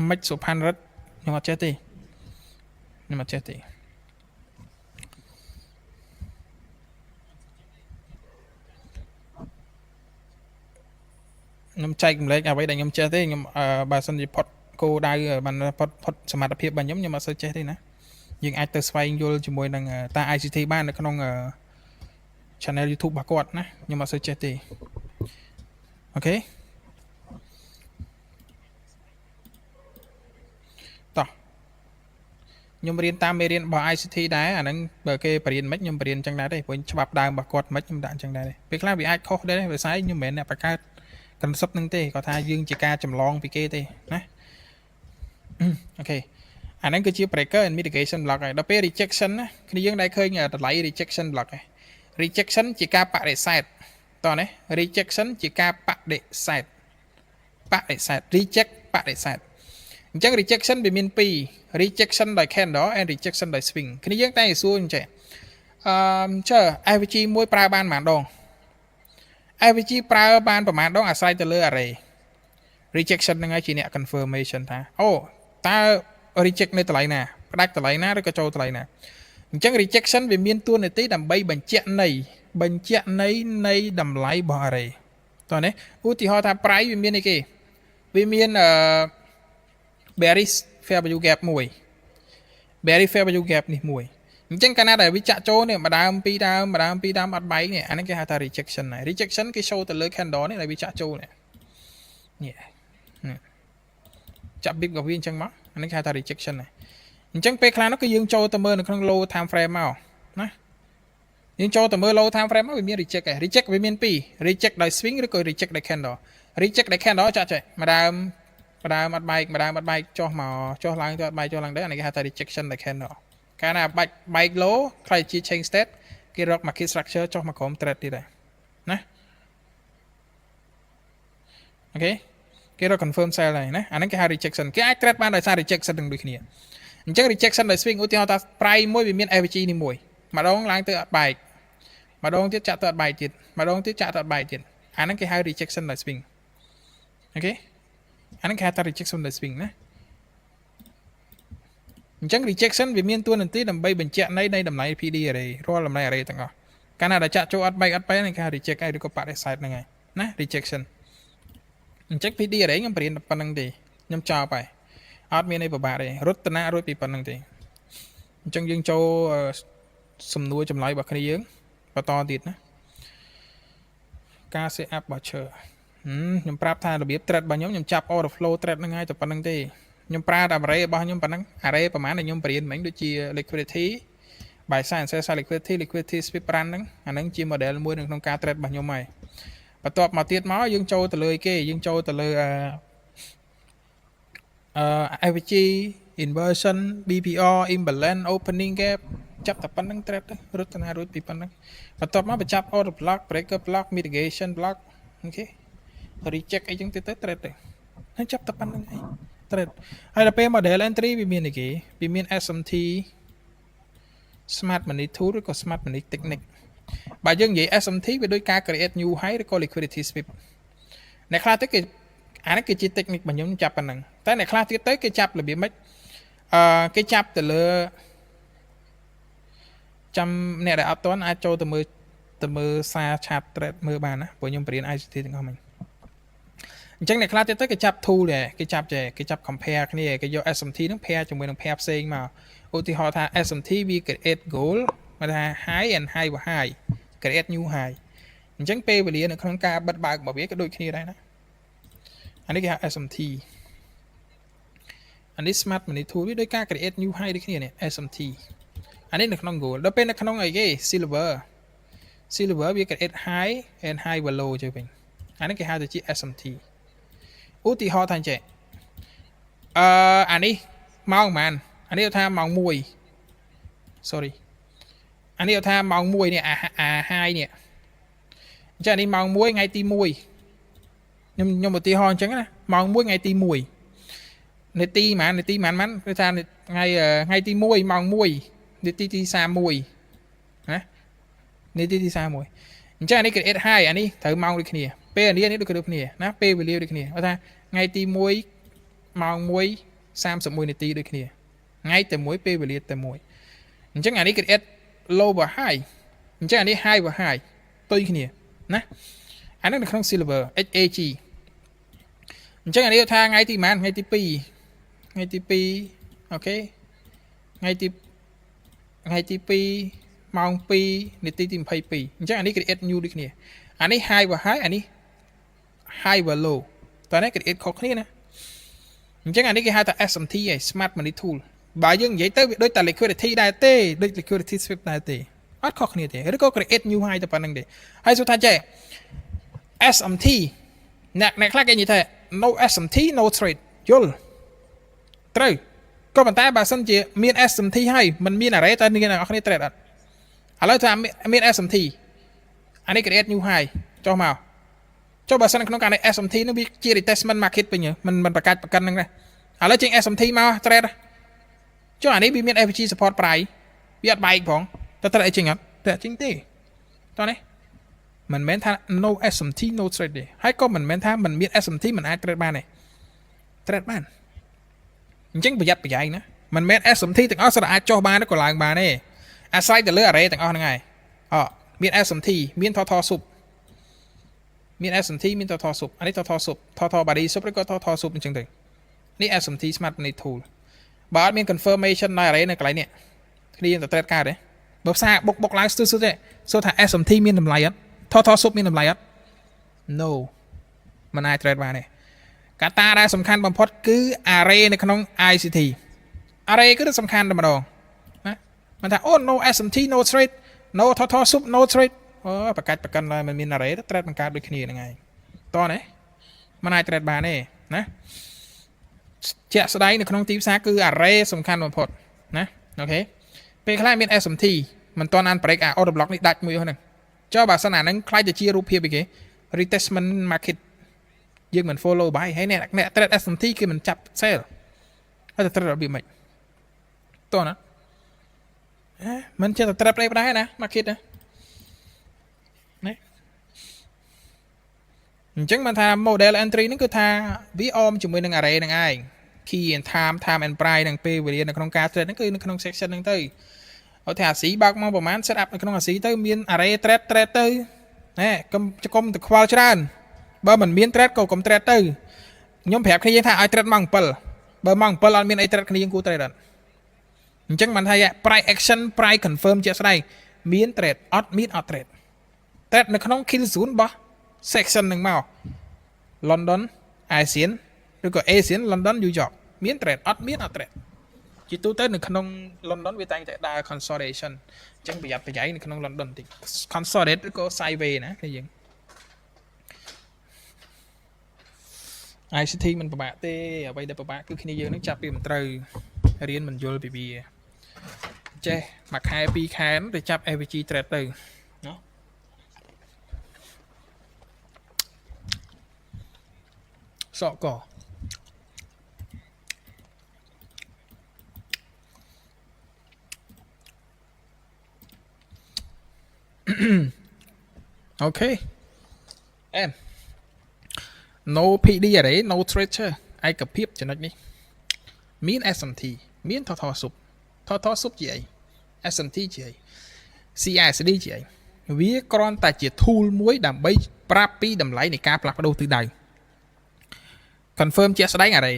មិនសុផានិតខ្ញុំអត់ចេះទេខ្ញុំអត់ចេះទេខ្ញុំចែកម្លែកអ្វីដែលខ្ញុំចេះទេខ្ញុំបើសិនជាផុតគោដៅបានផុតសមត្ថភាពរបស់ខ្ញុំអត់សូវចេះទេណាយើងអាចទៅស្វែងយល់ជាមួយនឹងតា ICT បាននៅក្នុង channel YouTube របស់គាត់ណាខ្ញុំអត់សូវចេះទេអូខេតោះខ្ញុំរៀនតាមមេរៀនរបស់ ICT ដែរអាហ្នឹងបើគេបរៀនមិនខ្ញុំបរៀនអញ្ចឹងដែរទេព្រោះច្បាប់ដើមរបស់គាត់មិនខ្ញុំដាក់អញ្ចឹងដែរទេពេលខ្លះវាអាចខុសដែរភាសាខ្ញុំមិនមែនអ្នកបង្កើតconcept ហ្នឹងទេគាត់ថាយើងជាការចម្លងពីគេទេណាអូខេអាហ្នឹងគឺជា breaker and mitigation block ហើយដល់ពេល rejection ណាគ្នាយើងដែលឃើញតម្លៃ rejection block ហើយ rejection ជាការបដិសេធតោះណា rejection ជាការបដិសេធ reject បដិសេធអញ្ចឹង rejection វាមាន2 rejection ដោយ candle and rejection ដោយ swing គ្នាយើងតែសួរអញ្ចឹងAVG មួយប្រើបានប៉ុន្មានដង AVG ប្រើបានប្រហែលដងអាស្រ័យទៅលើ array rejection ហ្នឹងហើយជាអ្នក confirmation ថាតើ reject នៅតម្លៃណាផ្ដាច់តម្លៃណាឬក៏ចូលតម្លៃណាអញ្ចឹង rejection វាមានតួនាទីដើម្បីបញ្ជាក់ន័យនៃតម្លៃរបស់ array តោះនេះឧទាហរណ៍ថា price វាមានអីគេវាមានbearish fair value gap មួយ bearish fair value gap នេះមួយអញ្ចឹងកាលណាដែលវាចាក់ចូលនេះម្ដងពីរដើមអត់បែកនេះអានេះគេហៅថា rejection ហើយ rejection គេ show ទៅលើ candle នេះដែលវាចាក់ចូលនេះចាក់ big របស់វាអញ្ចឹងមកអានេះគេហៅថា rejection ហើយអញ្ចឹងពេលខ្លះនោះគឺយើងចូលទៅមើលនៅក្នុង low time frame មកណាយើងចូលទៅមើល low time frame មកវាមាន reject ហើយ reject វាមាន2 reject ដោយ swing ឬក៏ reject ដោយ candle reject ដោយ candle ចាក់ចេះម្ដងអត់បែកចុះមកចុះឡើងទៅអត់បែកចុះឡើងដែរអានេះគេហៅថា rejection ដោយ candle កាលណាបែក low ខ្ល้ายជា change state គេរក market structure ចុះមកក្រុម trade ទៀតដែរណាអូខេគេរក confirm sell ហើយណាអាហ្នឹងគេហៅ rejection គេអាច trade បានដោយសារ rejection ទាំងដូចគ្នាអញ្ចឹង rejection ដោយ swing ឧទាហរណ៍ថា price មួយវាមាន AVG នេះមួយម្ដងឡើងទៅអត់បែកម្ដងទៀតចាក់ទៅអត់បែកទៀតម្ដងទៀតចាក់ទៅអត់បែកទៀតអាហ្នឹងគេហៅ rejection ដោយ swing អូខេអាហ្នឹងគេហៅថា rejection ដោយ swing ណាអញ្ចឹង rejection វាមានតួនាទីដើម្បីបញ្ជាក់ន័យនៃតម្លៃ PD array រាល់តម្លៃ array ទាំងអស់កាលណាដែលចាក់ចូលអត់បែកនេះគេហៅ reject ហើយឬក៏បដិសេធហ្នឹងហើយណា rejection អញ្ចឹង PD array ខ្ញុំបរៀនប៉ុណ្្នឹងទេខ្ញុំចោលហើយអត់មានអីពិបាកទេរត់ណារួចពីប៉ុណ្្នឹងទេអញ្ចឹងយើងចូលសំណួរចម្លើយរបស់គ្នាយើងបន្តទៀតណាការ set up voucher ខ្ញុំប្រាប់ថារបៀប thread របស់ខ្ញុំចាប់ order flow thread ហ្នឹងហើយតែប៉ុណ្្នឹងទេខ្ញុំប្រើតែ array របស់ខ្ញុំប៉ុណ្ណឹង array ប្រហែលដែលខ្ញុំបរៀនមិញដូចជា liquidity buy side and sell side liquidity sweep run ហ្នឹងអាហ្នឹងជា model មួយនៅក្នុងការ trade របស់ខ្ញុំហើយបន្ទាប់មកទៀតមកយើងចូលទៅលើគេយើងចូលទៅលើAVG inversion BPR imbalance opening gap ចាប់តែប៉ុណ្្នឹង trade រត់ទៅណារួចពីប៉ុណ្្នឹងបន្ទាប់មកបញ្ចប់ order block breaker block mitigation block អូខេ reject អីចឹងទៅ trade ទៅហើយចាប់តែប៉ុណ្្នឹងឯងtrade ហើយដល់ពេល model entry វាមានអីគេវាមាន SMT smart money tool ឬក៏ smart money technique បើយើងនិយាយ SMT វាដូចការ create new high ឬក៏ liquidity sweep អ្នកខ្លះទៅគេអានេះគឺជា technique របស់ខ្ញុំចាប់ប៉ុណ្ណឹងតែអ្នកខ្លះទៀតទៅគេចាប់របៀបម៉េចគេចាប់ទៅលើចាំអ្នកដែលអត់ទាន់អាចចូលទៅមើលសារ chart trade មើលបានណាព្រោះខ្ញុំបរៀន ICT ទាំងអស់មិញអញ្ចឹងអ្នកខ្លះទៀតទៅគេចាប់ tool ដែរគេចាប់ compare គ្នាគេយក SMT ហ្នឹង pair ជាមួយនឹង pair ផ្សេងមកឧទាហរណ៍ថា SMT វា create goal មកថា high and high របស់ high create new high អញ្ចឹងពេលវេលានៅក្នុងការបិទបើករបស់វាក៏ដូចគ្នាដែរណាអានេះគេហៅ SMT អានេះ smart money tool វាដូចការ create new high ដូចគ្នានេះ SMT anh ấy được nông gỗ đó bên nó nông ấy cái silver bị cái high and high và low chơi mình anh ấy cái hai từ chỉ SMT út thì họ thành trẻ anh ấy mong màn anh ấy tham mong mùi sorry anh ấy tham mong mùi nè hai nè cho anh ấy mong mùi ngay tim mùi nhưng một tí hòn chẳng nè mong mùi ngay tim mùi nè ti mà mắn người ta ngay tim mùi mong mùi nè ti xa mùi hả nè ti xa mùi cho anh ấy cái S2 anh ấy thử mong được nè P anh ấy được nè nó P về liêu được nè ta ngay tim mùi mong mùi sam sập mùi nè ti được nè ngay từ mùi P về liêu từ mùi chắc anh ấy cái S low và high chắc anh ấy 2 và 2 tôi nè nè anh ấy được không silver HAG chắc anh ấy tha ngay tí man ngay tí p ok ngay tí p mong p để tí tìm pay p chắc anh ấy cái s new đi nè anh ấy 2 và 2 anh ấy 2 và low tao nói cái s khó khăn nè chắc anh ấy cái hai ta SMT này smart money tool bà dương vậy tới đôi ta liquidity đại tê đôi liquidity sweep đại tê ắt khó khăn thế có cái s new 2 tập năng để hay số thay chạy SMT nè khác cái như thế no SMT no trade យល់ត្រូវក៏ប៉ុន្តែបើសិនជាមាន SMT ហើយมันមាន array តើអ្នកនរគ្នា trade អត់ឥឡូវថាមាន SMT អានេះ create new high ចុះមកចុះបើសិនក្នុងការនេះ SMT នោះវាជា retestment market វិញមិនប្រកាសប្រកាន់ហ្នឹងដែរឥឡូវចេញ SMT មក trade ចុះអានេះវាមាន FG support price វាអត់បែកផងតើ trade អីចេញអត់តែចេញទេតោះនេះមិនមែនថា no SMT no trade ទេហើយក៏មិនមែនថាមិនមាន SMT មិនអាច trade បានទេ trade បានអញ្ចឹងប្រយ័ត្នប្រយែងណាមិនមែន SMT ទាំងអស់ស្រាប់អាចចុះបានក៏ឡើងបានទេអាស្រ័យទៅលើ array ទាំងអស់ហ្នឹងហើយមាន SMT មាន total sub មាន SMT មាន total sub អានេះ total sub total body sub ឬក៏ total sub អញ្ចឹងទៅនេះ SMT smart money tool បើអត់មាន confirmation នៅ array នៅកន្លែងនេះគ្នាយើងទៅ trade កើតទេបើផ្សារបុកឡើងស្ទើរទេសួរថា SMT មានតម្លៃអត់ total sub មានតម្លៃអត់ no មិនអាច trade បានទេកត្តាដែលសំខាន់បំផុតគឺ array នៅក្នុង ICT array គឺសំខាន់តែម្ដងណាមិនថាអូ no SMT no trade no total sub no trade ប្រកាច់ប្រកាន់ឡើយមិនមាន array trade បង្កើតដូចគ្នាហ្នឹងហើយតោះណាមិនអាច trade បានទេណាជាក់ស្ដែងនៅក្នុងទីផ្សារគឺ array សំខាន់បំផុតណាអូខេពេលខ្លះមាន SMT មិនទាន់អាន break order block នេះដាច់មួយហ្នឹងចុះបើសិនអាហ្នឹងខ្លាចទៅជារូបភាពអីគេ retestment market យើងមិន follow បាយហើយអ្នក trade SMT គឺមិនចាប់ sell ហើយទៅ trade របៀបម៉េចតោះណាមិនចេះតែ trade ដែរណា market ណាអញ្ចឹងបានថា model entry ហ្នឹងគឺថាវាអមជាមួយនឹង array ហ្នឹងឯង key and time and price នឹងពេលវេលានៅក្នុងការ trade ហ្នឹងគឺនៅក្នុង section ហ្នឹងទៅអត់ថាអាស៊ីបើកមកប្រហែល set up នៅក្នុងអាស៊ីទៅមាន array trade ទៅណែកុំទៅខ្វល់ច្រើនបើមិនមាន trade ក៏កុំ trade ទៅខ្ញុំប្រាប់គ្នាថាឲ្យ trade ម៉ោង7បើម៉ោង7អត់មានអី trade គ្នាយើងគួរ trade អត់អញ្ចឹងបានថា price action price confirm ជាក់ស្ដែងមាន trade អត់មានអត់ trade នៅក្នុង kill zone របស់ section នឹងមក London ASEAN ឬក៏ ASEAN London New York មាន trade អត់មានអត់ trade ជាទូទៅនៅក្នុង London វាតែងតែដើរ consolidation អញ្ចឹងប្រយ័ត្នប្រយែងនៅក្នុង London តិច consolidate ឬក៏ sideways ណាគេយើង ICT មិនពិបាកទេអ្វីដែលពិបាកគឺគ្នាយើងនឹងចាប់ពីមិនត្រូវរៀនមិនយល់ពីវាចេះមួយខែពីរខែទៅចាប់ FVG trade ទៅណោះសក់កអូខេអែម no PD អី no trader ឯកភាពចំណុចនេះមាន SMT មាន total sub ជាអី SMT ជាអី CSD ជាអីវាគ្រាន់តែជា tool មួយដើម្បីប្រាប់ពីតម្លៃនៃការផ្លាស់ប្ដូរទិសដៅ confirm ជាក់ស្ដែង array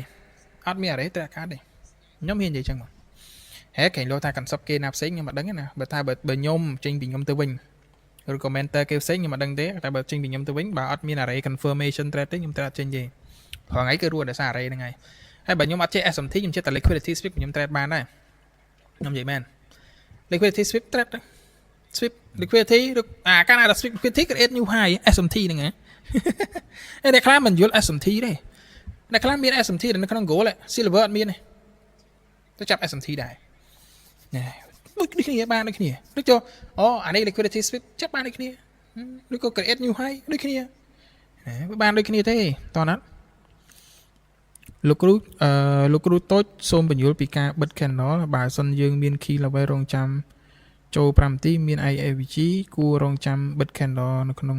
អត់មាន array ត្រូវកើតទេខ្ញុំហ៊ាននិយាយចឹងមកហេគេលោថា concept គេណាផ្សេងខ្ញុំមិនដឹងទេណាបើថាបើខ្ញុំចេញពីខ្ញុំទៅវិញឬ commenter គេផ្សេងខ្ញុំមិនដឹងទេតែបើចេញពីខ្ញុំទៅវិញបើអត់មាន array confirmation trade ទេខ្ញុំត្រូវអត់ចេញទេព្រោះថ្ងៃគឺរស់ដោយសារ array ហ្នឹងហើយបើខ្ញុំអត់ចេះ SMT ខ្ញុំចេះតែ liquidity sweep ខ្ញុំ trade បានដែរខ្ញុំនិយាយមែន liquidity sweep trade sweep liquidity កាលណាដល់ sweep liquidity create new high SMT ហ្នឹងហ៎តែខ្លះមិនយល់ SMT ទេតែខ្លះមាន SMT នៅក្នុង goal silver អត់មានទេទៅចាប់ SMT ដែរណែដូចគ្នាបានដូចគ្នាដូចចូលអូអានេះ liquidity sweep ចាប់បានដូចគ្នាឬក៏ create new high ដូចគ្នាបានដូចគ្នាទេតោះណាលោកគ្រូតូចសូមបញ្យល់ពីការបិទ candle បើសិនយើងមាន key level រងចាំចូល5នាទីមាន IAVG គួររងចាំបិទ candle នៅក្នុង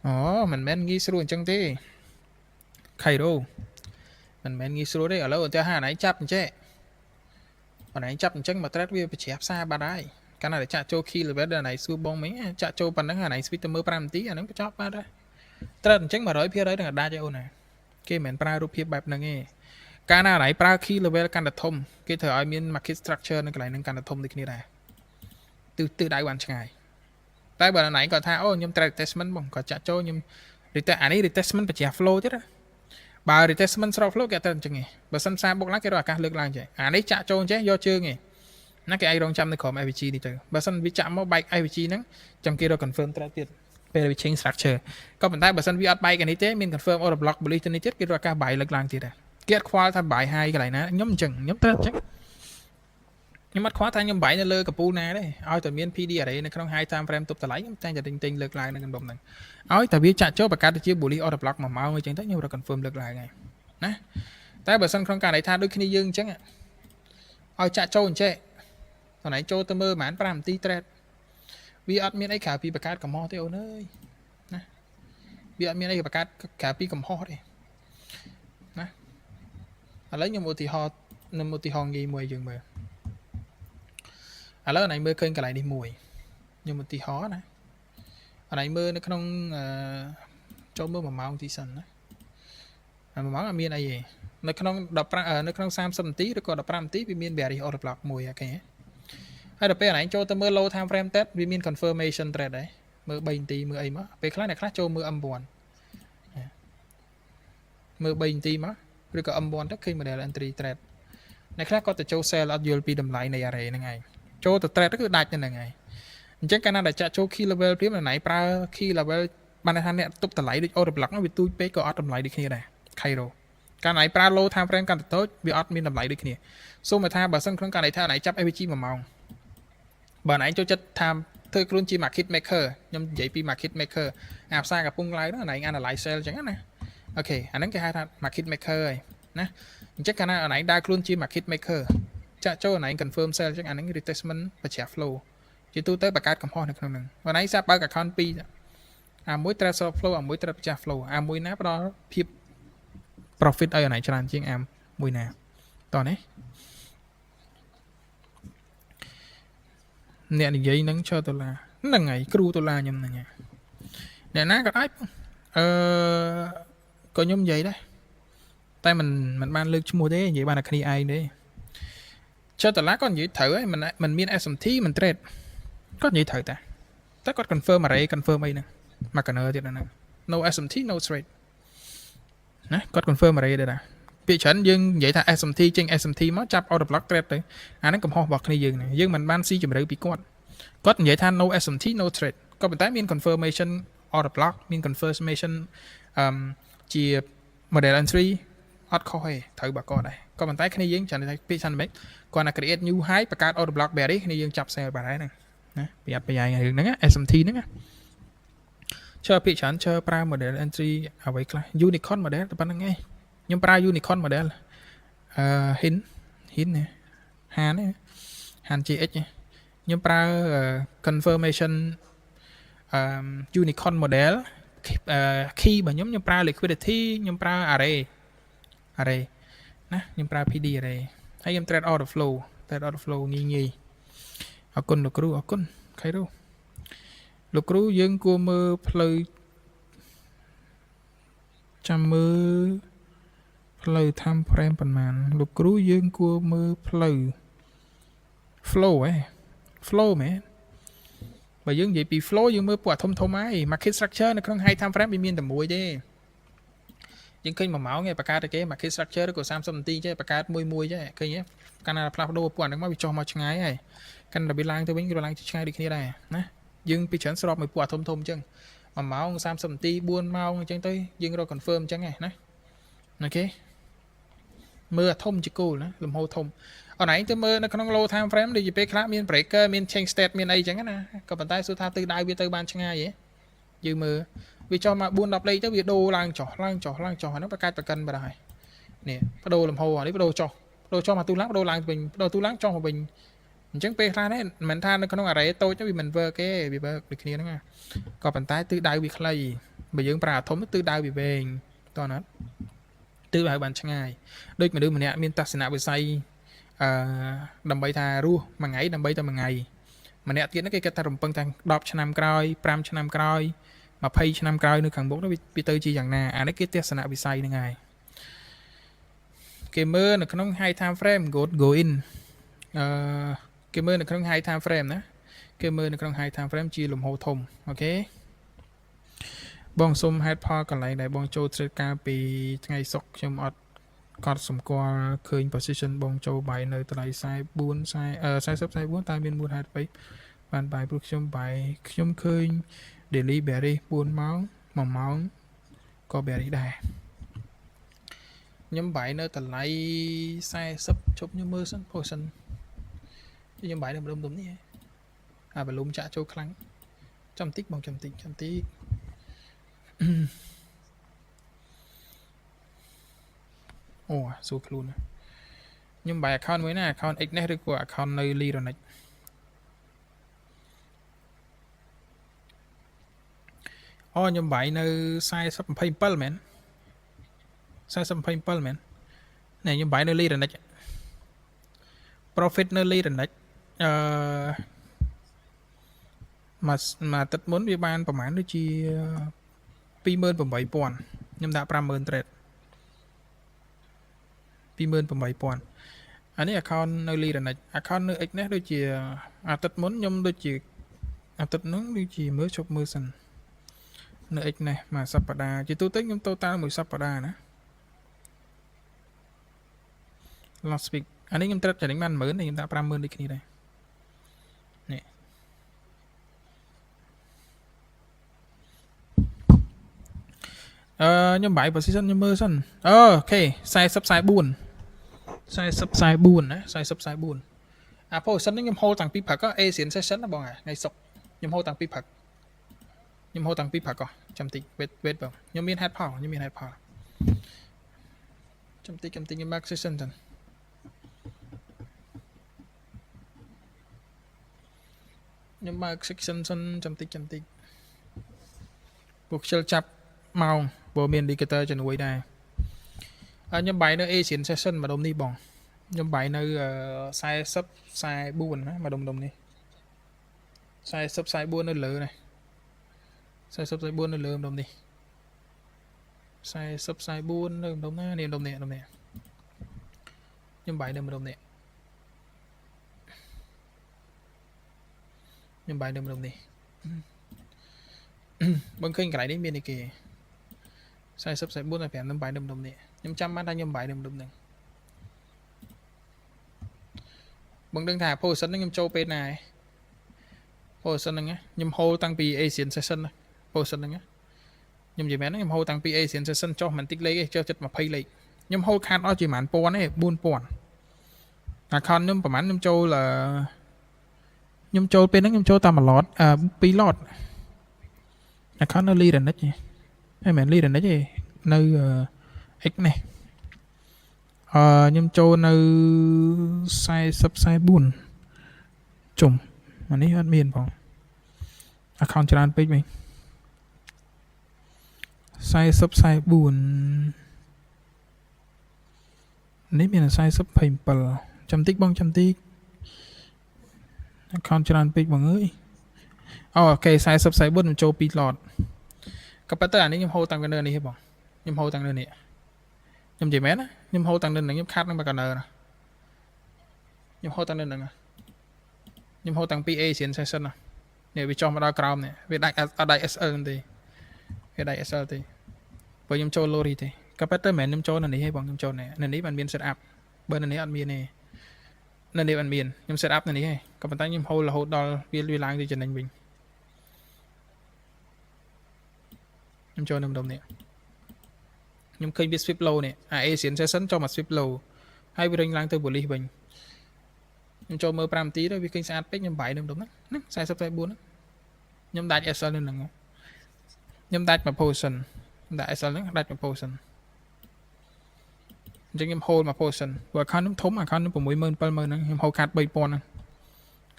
អូមិនមែនងាយស្រួលអញ្ចឹងទេខៃរ៉ូមិនមែនងាយស្រួលទេឥឡូវឧទាហរណ៍ណៃចាប់អញ្ចេះបងឯងចាប់អញ្ចឹងមក trade វាបញ្ជ្រាបផ្សារបាត់ហើយកាលណាចាក់ចូល key level ដល់ណៃសួរបងមិញចាក់ចូលប៉ុណ្ណឹងអាណៃ switch ទៅមើល5នាទីអាហ្នឹងបញ្ចប់បាត់ហើយ trade អញ្ចឹង 100% នឹងអាចដាច់ឯអូនណាគេមិនមែនប្រើរូបភាពបែបហ្នឹងទេកាលណាណៃប្រើ key level កាន់តែធំគេត្រូវឲ្យមាន market structure នៅកន្លែងហ្នឹងកាន់តែធំដូចគ្នាដែរទិសដៅបានឆ្ងាយតែបើណៃគាត់ថាអូខ្ញុំ trade retestment បងគាត់ចាក់ចូលខ្ញុំ អានេះ retestment បញ្ជ្រាប flow ទៀតណាបើ retestment ស្រោត flow គេអត់ទៅអញ្ចឹងទេបើសិនផ្សារបុកឡើងគេរកឱកាសលើកឡើងចេះអានេះចាក់ចូលអញ្ចឹងយកជើងឯងណាគេអាចរងចាំនៅក្រុម AVG នេះទៅបើសិនវាចាក់មកបែក AVG ហ្នឹងចាំគេរក confirm trade ទៀតពេលវា change structure ក៏ប៉ុន្តែបើសិនវាអត់បែកអានេះទេមាន confirm order block bullish ទៅនេះទៀតគេរកឱកាសបាយលើកឡើងទៀតដែរគេអត់ខ្វល់ថា buy high កន្លែងណាខ្ញុំអញ្ចឹងខ្ញុំត្រូវអញ្ចឹងខ្ញុំអត់ខ្វល់ថាខ្ញុំ buy នៅលើកពូលណាទេឲ្យតែមាន PD array នៅក្នុង high time frame ទប់តម្លៃខ្ញុំតែងតែទិញលើកឡើងនៅក្នុងហ្នឹងឲ្យតែវាចាក់ចូលបង្កើតទៅជា bullish order block 1ម៉ោងអញ្ចឹងទៅខ្ញុំរក confirm លើកឡើងហើយណាតែបើសិនក្នុងករណីថាដូចគ្នាយើងអញ្ចឹងឲ្យចាក់ចូលអញ្ចេះតោះណៃចូលទៅមើលប្រហែល5នាទី trade វាអត់មានអីក្រៅពីបង្កើតកំហុសទេអូនអើយណាវាអត់មានអីបង្កើតក្រៅពីកំហុសទេណាឥឡូវខ្ញុំឧទាហរណ៍ងាយមួយយើងមើលឥឡូវណៃមើលឃើញកន្លែងនេះមួយខ្ញុំឧទាហរណ៍ណាណៃមើលនៅក្នុងចូលមើល1ម៉ោងទីសិនណា1ម៉ោងអត់មានអីទេនៅក្នុង15នៅក្នុង30នាទីឬក៏15នាទីវាមាន bearish order block មួយអូខេហើយដល់ពេលណៃចូលទៅមើល low time frame trade វាមាន confirmation trade ដែរមើល3នាទីមើលអីមកពេលខ្លះអ្នកខ្លះចូលមើល M1 មើល3នាទីមកឬក៏ M1 ទៅឃើញ model entry trade អ្នកខ្លះគាត់ទៅចូល sell អត់យល់ពីតម្លៃនៃ array ហ្នឹងឯងចូលទៅ trade គឺដាច់ទៅហ្នឹងឯងអញ្ចឹងកាលណាដែលចាក់ចូល key level ព្រាមណៃប្រើ key level បានថាអ្នកទប់តម្លៃដូច order block ហ្នឹងវាទូចពេកក៏អត់តម្លៃដូចគ្នាដែរ Cairo កាលណៃប្រើ low time frame កាន់តែតូចវាអត់មានតម្លៃដូចគ្នាសូមថាបើសិនក្នុងករណីថាណៃចាប់ AVG 1ម៉ោងបើណៃចូលចិត្តថាធ្វើខ្លួនជា market maker ខ្ញុំនិយាយពី market maker អាផ្សារកំពុងឡើងហ្នឹងណៃ analyze sell អញ្ចឹងណាអូខេអាហ្នឹងគេហៅថា market maker ហើយណាអញ្ចឹងកាលណាណៃដើរខ្លួនជា market maker ចាក់ចូលណៃ confirm sell អញ្ចឹងអាហ្នឹង retestment បញ្ជា flow ជាទូទៅបង្កើតកំហុសនៅក្នុងហ្នឹងបើណៃសាប់បើក account 2អាមួយ trade short flow អាមួយ trade បញ្ជា flow អាមួយណាផ្ដល់ភាព profit ឲ្យណៃច្រើនជាងអាមួយណាតោះនេះអ្នកនិយាយនឹងឈើដុល្លារហ្នឹងហើយគ្រូដុល្លារខ្ញុំហ្នឹងអ្នកណាក៏អាចក៏ខ្ញុំនិយាយដែរតែមិនបានលើកឈ្មោះទេនិយាយបានតែគ្នាឯងទេឈើដុល្លារក៏និយាយត្រូវហើយមិនមាន SMT មិន trade គាត់និយាយត្រូវតែគាត់ confirm array confirm អីហ្នឹងមក corner ទៀតហ្នឹង no SMT no trade ណាគាត់ confirm array ដែរពាក្យច្រើនយើងនិយាយថា SMT ចេញ SMT មកចាប់ order block trade ទៅអាហ្នឹងកំហុសរបស់គ្នាយើងយើងមិនបានស៊ីជម្រៅពីគាត់និយាយថា no SMT no trade ក៏ប៉ុន្តែមាន confirmation order block មាន confirmation ជា model entry អត់ខុសទេត្រូវបើគាត់ដែរក៏ប៉ុន្តែគ្នាយើងច្រើនតែពាក្យច្រើនមិនគាត់ណា create new high បង្កើត order block bearish គ្នាយើងចាប់ sell បាត់ហើយហ្នឹងណាប្រយ័ត្នប្រយែងរឿងហ្នឹង SMT ហ្នឹងជើពាក្យច្រើនជើប្រើ model entry អ្វីខ្លះ unicorn model តែប៉ុណ្្នឹងឯងខ្ញុំប្រើ unicorn model hin ណាហាន GX ខ្ញុំប្រើ confirmation unicorn model key របស់ខ្ញុំប្រើ liquidity ខ្ញុំប្រើ array ណាខ្ញុំប្រើ PD array ហើយខ្ញុំ trade order flow ងាយអរគុណលោកគ្រូអរគុណខៃរូលោកគ្រូយើងគួរមើលផ្លូវចាំមើលផ្លូវ time frame ប៉ុន្មានលោកគ្រូយើងគួរមើលផ្លូវ flow មែនបើយើងនិយាយពី flow យើងមើលពួកធំហើយ market structure នៅក្នុង high time frame វាមានតែមួយទេ យើងឃើញ1ម៉ោងឯងបង្កើតតែគេ market structure ឬក៏30នាទីចេះបង្កើតមួយចេះឃើញទេកាលណាផ្លាស់ប្ដូរពួកអាហ្នឹងមកវាចុះមកឆ្ងាយហើយកាលណាវាឡើងទៅវិញវាឡើងឆ្ងាយដូចគ្នាដែរណាយើងពីច្រើនស្របមួយពួកអាធំអញ្ចឹង1ម៉ោង30នាទី4ម៉ោងអញ្ចឹងទៅយើងរក confirm អញ្ចឹងណាអូខេមើលអាធំជាគោលណាលំហូរធំអនឯងទៅមើលនៅក្នុង low time frame ដូចជាពេលខ្លះមាន breaker មាន change state មានអីអញ្ចឹងណាក៏ប៉ុន្តែសួរថាទិសដៅវាទៅបានឆ្ងាយហ៎យើងមើលវាចុះមក4 10លេខទៅវាដូរឡើងចុះឡើងចុះហ្នឹងប្រកាច់ប្រកិនបាត់ហើយនេះបដូរលំហូរនេះបដូរចុះមកទូឡើងបដូរឡើងវិញបដូរទូឡើងចុះមកវិញអញ្ចឹងពេលខ្លះនេះមិនថានៅក្នុង array តូចវាមិន work ទេវា work ដូចគ្នាហ្នឹងក៏ប៉ុន្តែទិសដៅវាខ្លីបើយើងប្រើអាធំទិសដៅវាវែងតោះណាទិសដៅបានឆ្ងាយដូចមនុស្សម្នាក់មានទស្សនវិស័យដើម្បីថារស់មួយថ្ងៃដើម្បីតែមួយថ្ងៃម្នាក់ទៀតគេគិតថារំពឹងថា10ឆ្នាំក្រោយ5ឆ្នាំក្រោយ20ឆ្នាំក្រោយនៅខាងមុខនោះវាទៅជាយ៉ាងណាអានេះគេទស្សនវិស័យហ្នឹងហើយគេមើលនៅក្នុង high time frame go in គេមើលនៅក្នុង high time frame ណាគេមើលនៅក្នុង high time frame ជាលំហូរធំអូខេបងសុំ head point កន្លែងដែលបងចូល trade កាលពីថ្ងៃសុក្រខ្ញុំអត់កត់សម្គាល់ឃើញ position បងចូលបាយនៅតម្លៃ40 44តែមានមូលហេតុអ្វីបានបាយព្រោះខ្ញុំបាយខ្ញុំឃើញ daily bearish 4ម៉ោង1ម៉ោងក៏ bearish ដែរខ្ញុំបាយនៅតម្លៃ40ជប់ខ្ញុំមើលសិន position ខ្ញុំបាយនៅម្ដុំនេះអាបលុំចាក់ចូលខ្លាំងចាំតិចបងចាំតិចអូសួរខ្លួនខ្ញុំបាយ account មួយណា account X នេះឬក៏ account នៅ Lironic អូខ្ញុំបាយនៅ40.27មែន40.27មែននេះខ្ញុំបាយនៅ Lironic profit នៅ Lironic មួយទឹកមុនវាបានប្រហែលដូចជា 28,000 ខ្ញុំដាក់ 50,000 trade 28,000 អានេះ account នៅ Lironic account នៅ X នេះដូចជាអាទិត្យមុនខ្ញុំដូចជាអាទិត្យនោះដូចជាមើលជប់មើលសិននៅ X នេះមួយសប្តាហ៍ជាទូទៅខ្ញុំ total មួយសប្តាហ៍ណា last week អានេះខ្ញុំ trade ចំណេញបាន 10,000 ខ្ញុំដាក់ 50,000 ដូចគ្នាដែរនេះខ្ញុំបាយ position ខ្ញុំមើលសិនអូខេ40 44ណា40 44អា position នេះខ្ញុំ hold តាំងពីព្រឹក Asian session ណាបងថ្ងៃសុក្រខ្ញុំ hold តាំងពីព្រឹកចាំតិច wait បងខ្ញុំមាន head point ចាំតិចខ្ញុំ mark session សិនខ្ញុំ mark section សិនចាំតិចពួកខ្ជិលចាប់ម៉ោងព្រោះមាន indicator ជំនួយដែរខ្ញុំបាយនៅ Asian session ម្ដុំនេះបងខ្ញុំបាយនៅ40 44ណាម្ដុំនេះ40 44នៅលើនេះ40 44នៅលើម្ដុំនេះ40 44នៅម្ដុំណានេះម្ដុំនេះខ្ញុំបាយនៅម្ដុំនេះបងឃើញកន្លែងនេះមានអីគេ40 44តែ5ខ្ញុំបាយនៅម្ដុំនេះខ្ញុំចាំបានថាខ្ញុំបាយនៅម្ដុំហ្នឹងបងដឹងថា position ហ្នឹងខ្ញុំចូលពេលណាឯង position ហ្នឹងខ្ញុំ hold តាំងពី Asian session position ហ្នឹងខ្ញុំនិយាយមែនខ្ញុំ hold តាំងពី Asian session ចុះមិនតិចលេខទេចុះចិត្ត20លេខខ្ញុំ hold ខាតអស់ជាប្រហែលពាន់ទេ 4,000 account ខ្ញុំប្រហែលខ្ញុំចូលពេលហ្នឹងខ្ញុំចូលតាម1 lot 2 lot account នៅ Lironic ហ្នឹងមែន Lironic ទេនៅ X នេះខ្ញុំចូលនៅ40 44ជុំអានេះអត់មានបង account ច្រើនពេកវិញ40 44នេះមាន40.7ចាំតិចបងaccount ច្រើនពេកបងអើយអូខេ40 44ខ្ញុំចូល2 lot ក៏ប៉ុន្តែអានេះខ្ញុំ hold តាំងពីនៅនេះទេបងខ្ញុំ hold តាំងនៅនេះខ្ញុំនិយាយមែនណាខ្ញុំ hold តាំងនៅនឹងខ្ញុំខាត់នឹងបកណើណាខ្ញុំ hold តាំងនៅនឹងខ្ញុំ hold តាំងពី Asian session ណានេះវាចុះមកដល់ក្រោមនេះវាដាច់ SL ទេវាដាច់ SL ទេព្រោះខ្ញុំចូល lorry ទេ ก็ปัตเตอร์แมนยมโจนั่นนี่ให้บอกยมโจเนี่ยนั่นนี่มันมีเซตอัพเบอร์นั่นนี่อันมีเนี่ยนั่นนี่มันมียมเซตอัพนั่นนี่ให้ก็ปัตตายมโฮลโฮดอลเวลาที่จะนั่งวิ่งยมโจนำดมเนี่ยยมเคยมีสวิปโลเนี่ยเอเซียนเซสันcho mặt sweep low ให้วิ่งล่างตัวบุรีวิ่งยมโจมือปรามตีด้วยวิ่งสะอาดเป๊กยมใบนำดมนั่นใส่สับใส่บุญยมได้เอสเซอร์นั่นหนึ่งยมได้มาโพสันได้เอสเซอร์นั่นได้มาโพสันจังยมโฮมาโพสันว่าข้าวน้ำทมข้าวน้ำผมมวยเมินเปิลเมินนั่นยมโฮขาดใบปอนนั่น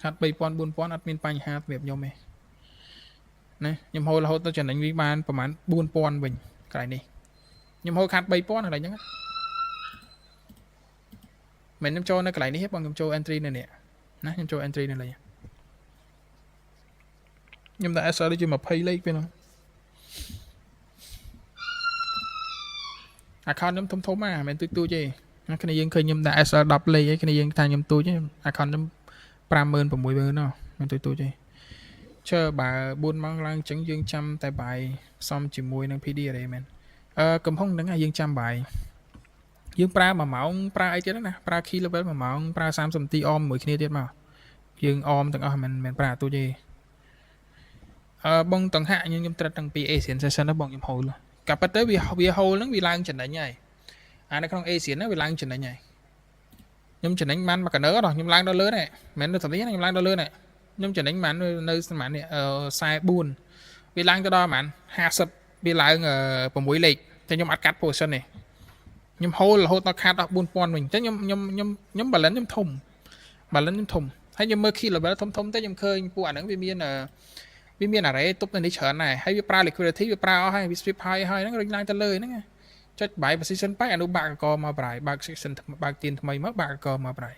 ขาดใบปอนบุญปอนอัดมินปัญหาแบบยมเองนะยมโฮเราตัวจะนั่งวิมานประมาณบุญปอนวิ่งไกลนี่ยมโฮขาดใบปอนอะไรยังเหมือนยมโจนั่นไกลนี่เฮ้ยบางยมโจแอนทรีนั่นเนี่ยนะยมโจแอนทรีนั่นเลยยมได้เอสเซอร์ได้จะมาเพย์เล็กไปเนาะข้าวน้ำทมๆเหมือนตู้ๆจีขณะยังเคยยมได้เอสเซอร์ดับเลยขณะยังทานยมตู้จีข้าวน้ำปรามเมินผมมวยเมินเนาะเหมือนตู้ๆจีเชื่อบ่าบุญมังลังจังยังจำแต่ใบซ้อมจิมวยนั่งพีดีอะไรแมนกำห้องนั่งยังจำใบยังปลามาเหมาปลาไอ้เจ้านั่นนะปลาขี้เลเวลมาเหมาปลา3 ตีออมเหมือนขี้เดียดมายังออมต่างมันปลาตัวจีบองต่างหากยังยมตรัสต่างปีเอเซียนเซชันแล้วบองยมโฮลกับปัตเตอร์วีโฮนั่งวีลังจันได้ไงในของเอเชียนั่งวีลังจันได้ไงยมจันได้มันมากันเนื้อหรอยมล้างดอลเลอร์เนี่ยแม้ในตอนนี้ยมล้างดอลเลอร์เนี่ยยมจันได้มันในสมัยเนี่ยไซบูนวีลังก็ดอมัน50วีลังผมมวยเล็กแต่ยมอัดกัดโพชั่นเนี่ยยมโฮลตอขาดบุญปอนmìnhแต่ยมบาลานซ์ยมทมให้ยมเมื่อกี้เราบาลานซ์ทมแต่ยมเคยปวดหนังวิมีอะไรตุ๊บในนี้เฉินnàyให้วิปราหรือคือที่วิปราให้วิสวิปให้นั่งริงไลน์ตะเลยนั่งไงจัดใบประสิทธิ์ไปอนุบาลก็มาบ่ายบางสิทธิ์บางตีนทำไมมักบางก็มาบ่าย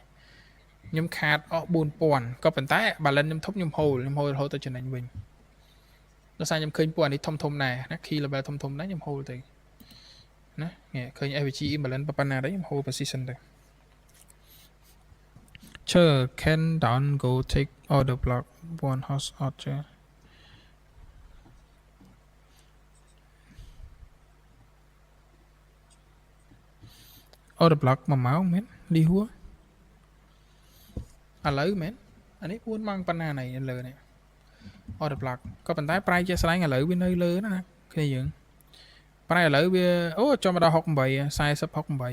ยมขาดบุญปอนก็เป็นแต่บาลานซ์ยมทบยมโฮตัวจะนั่งวิ่งแล้วใส่ยมเคยปวดนี่ทมnàyนักขี่เราแบบทมนั้นยมโฮตัวนะเนี่ยเคยเอฟจีอิมบาลานซ์ปะปนนาได้ยมโฮประสิทธิ์เลยเชื่อ can don't go take all the block one horse archer order block มาเมาส์เม้นดีหัวอะไรเม้นอันนี้พูดมั่งปัญหาไหนเลยเนี่ย order block ก็เป็นได้ปลายจะสไลด์อะไรวินเลยนะแค่ยังปลายอะไรวิโอ้จอมาดาว6 ใบไซส์ซับ6 ใบ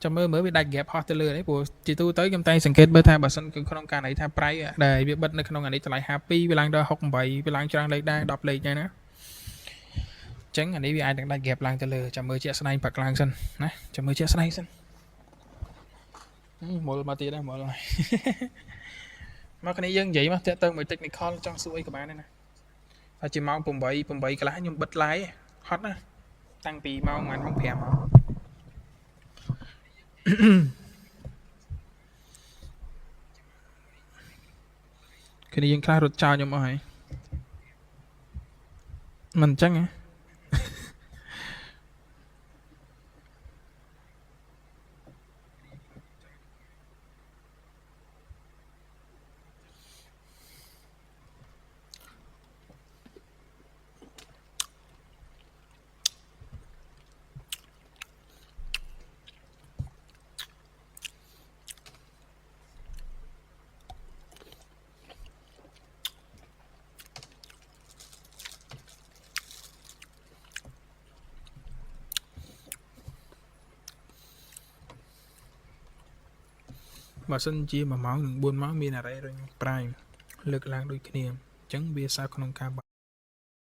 จะเมื่อไปได้แก็บฮอตเลยđấy của chỉ tu tới trong tayสังเกตเบอร์ท่าบัตรสนคือขนมการไหนท่าไพร์ได้เบี้ยบัตรในขนมการนี้จะไหลแฮปปี้เวลาเรา6 ใบเวลาจะเลยได้ดับเลยไงนะจังอันนี้วิไอได้แก็บลางจะเลยจะมือเชี่ยสไนปักลางสันนะจะมือเชี่ยสไนสันหมดมาตีได้หมดเลยมาคนนี้ยังvậy màเติมเหมือนเทคนิคtrong suy của bạn này nè phải chỉ mau bùng bậy cái lá nhưng bật lái hot á tăng pì mau ngàn không thèm cái nàyยังคลาดรถชาวยังไม่มันจังไงmà sân chia mà máu buôn máu miênอะไรrồiปลายเลือกล้างโดยเนียมจังเบียร์ซาขนมคาบ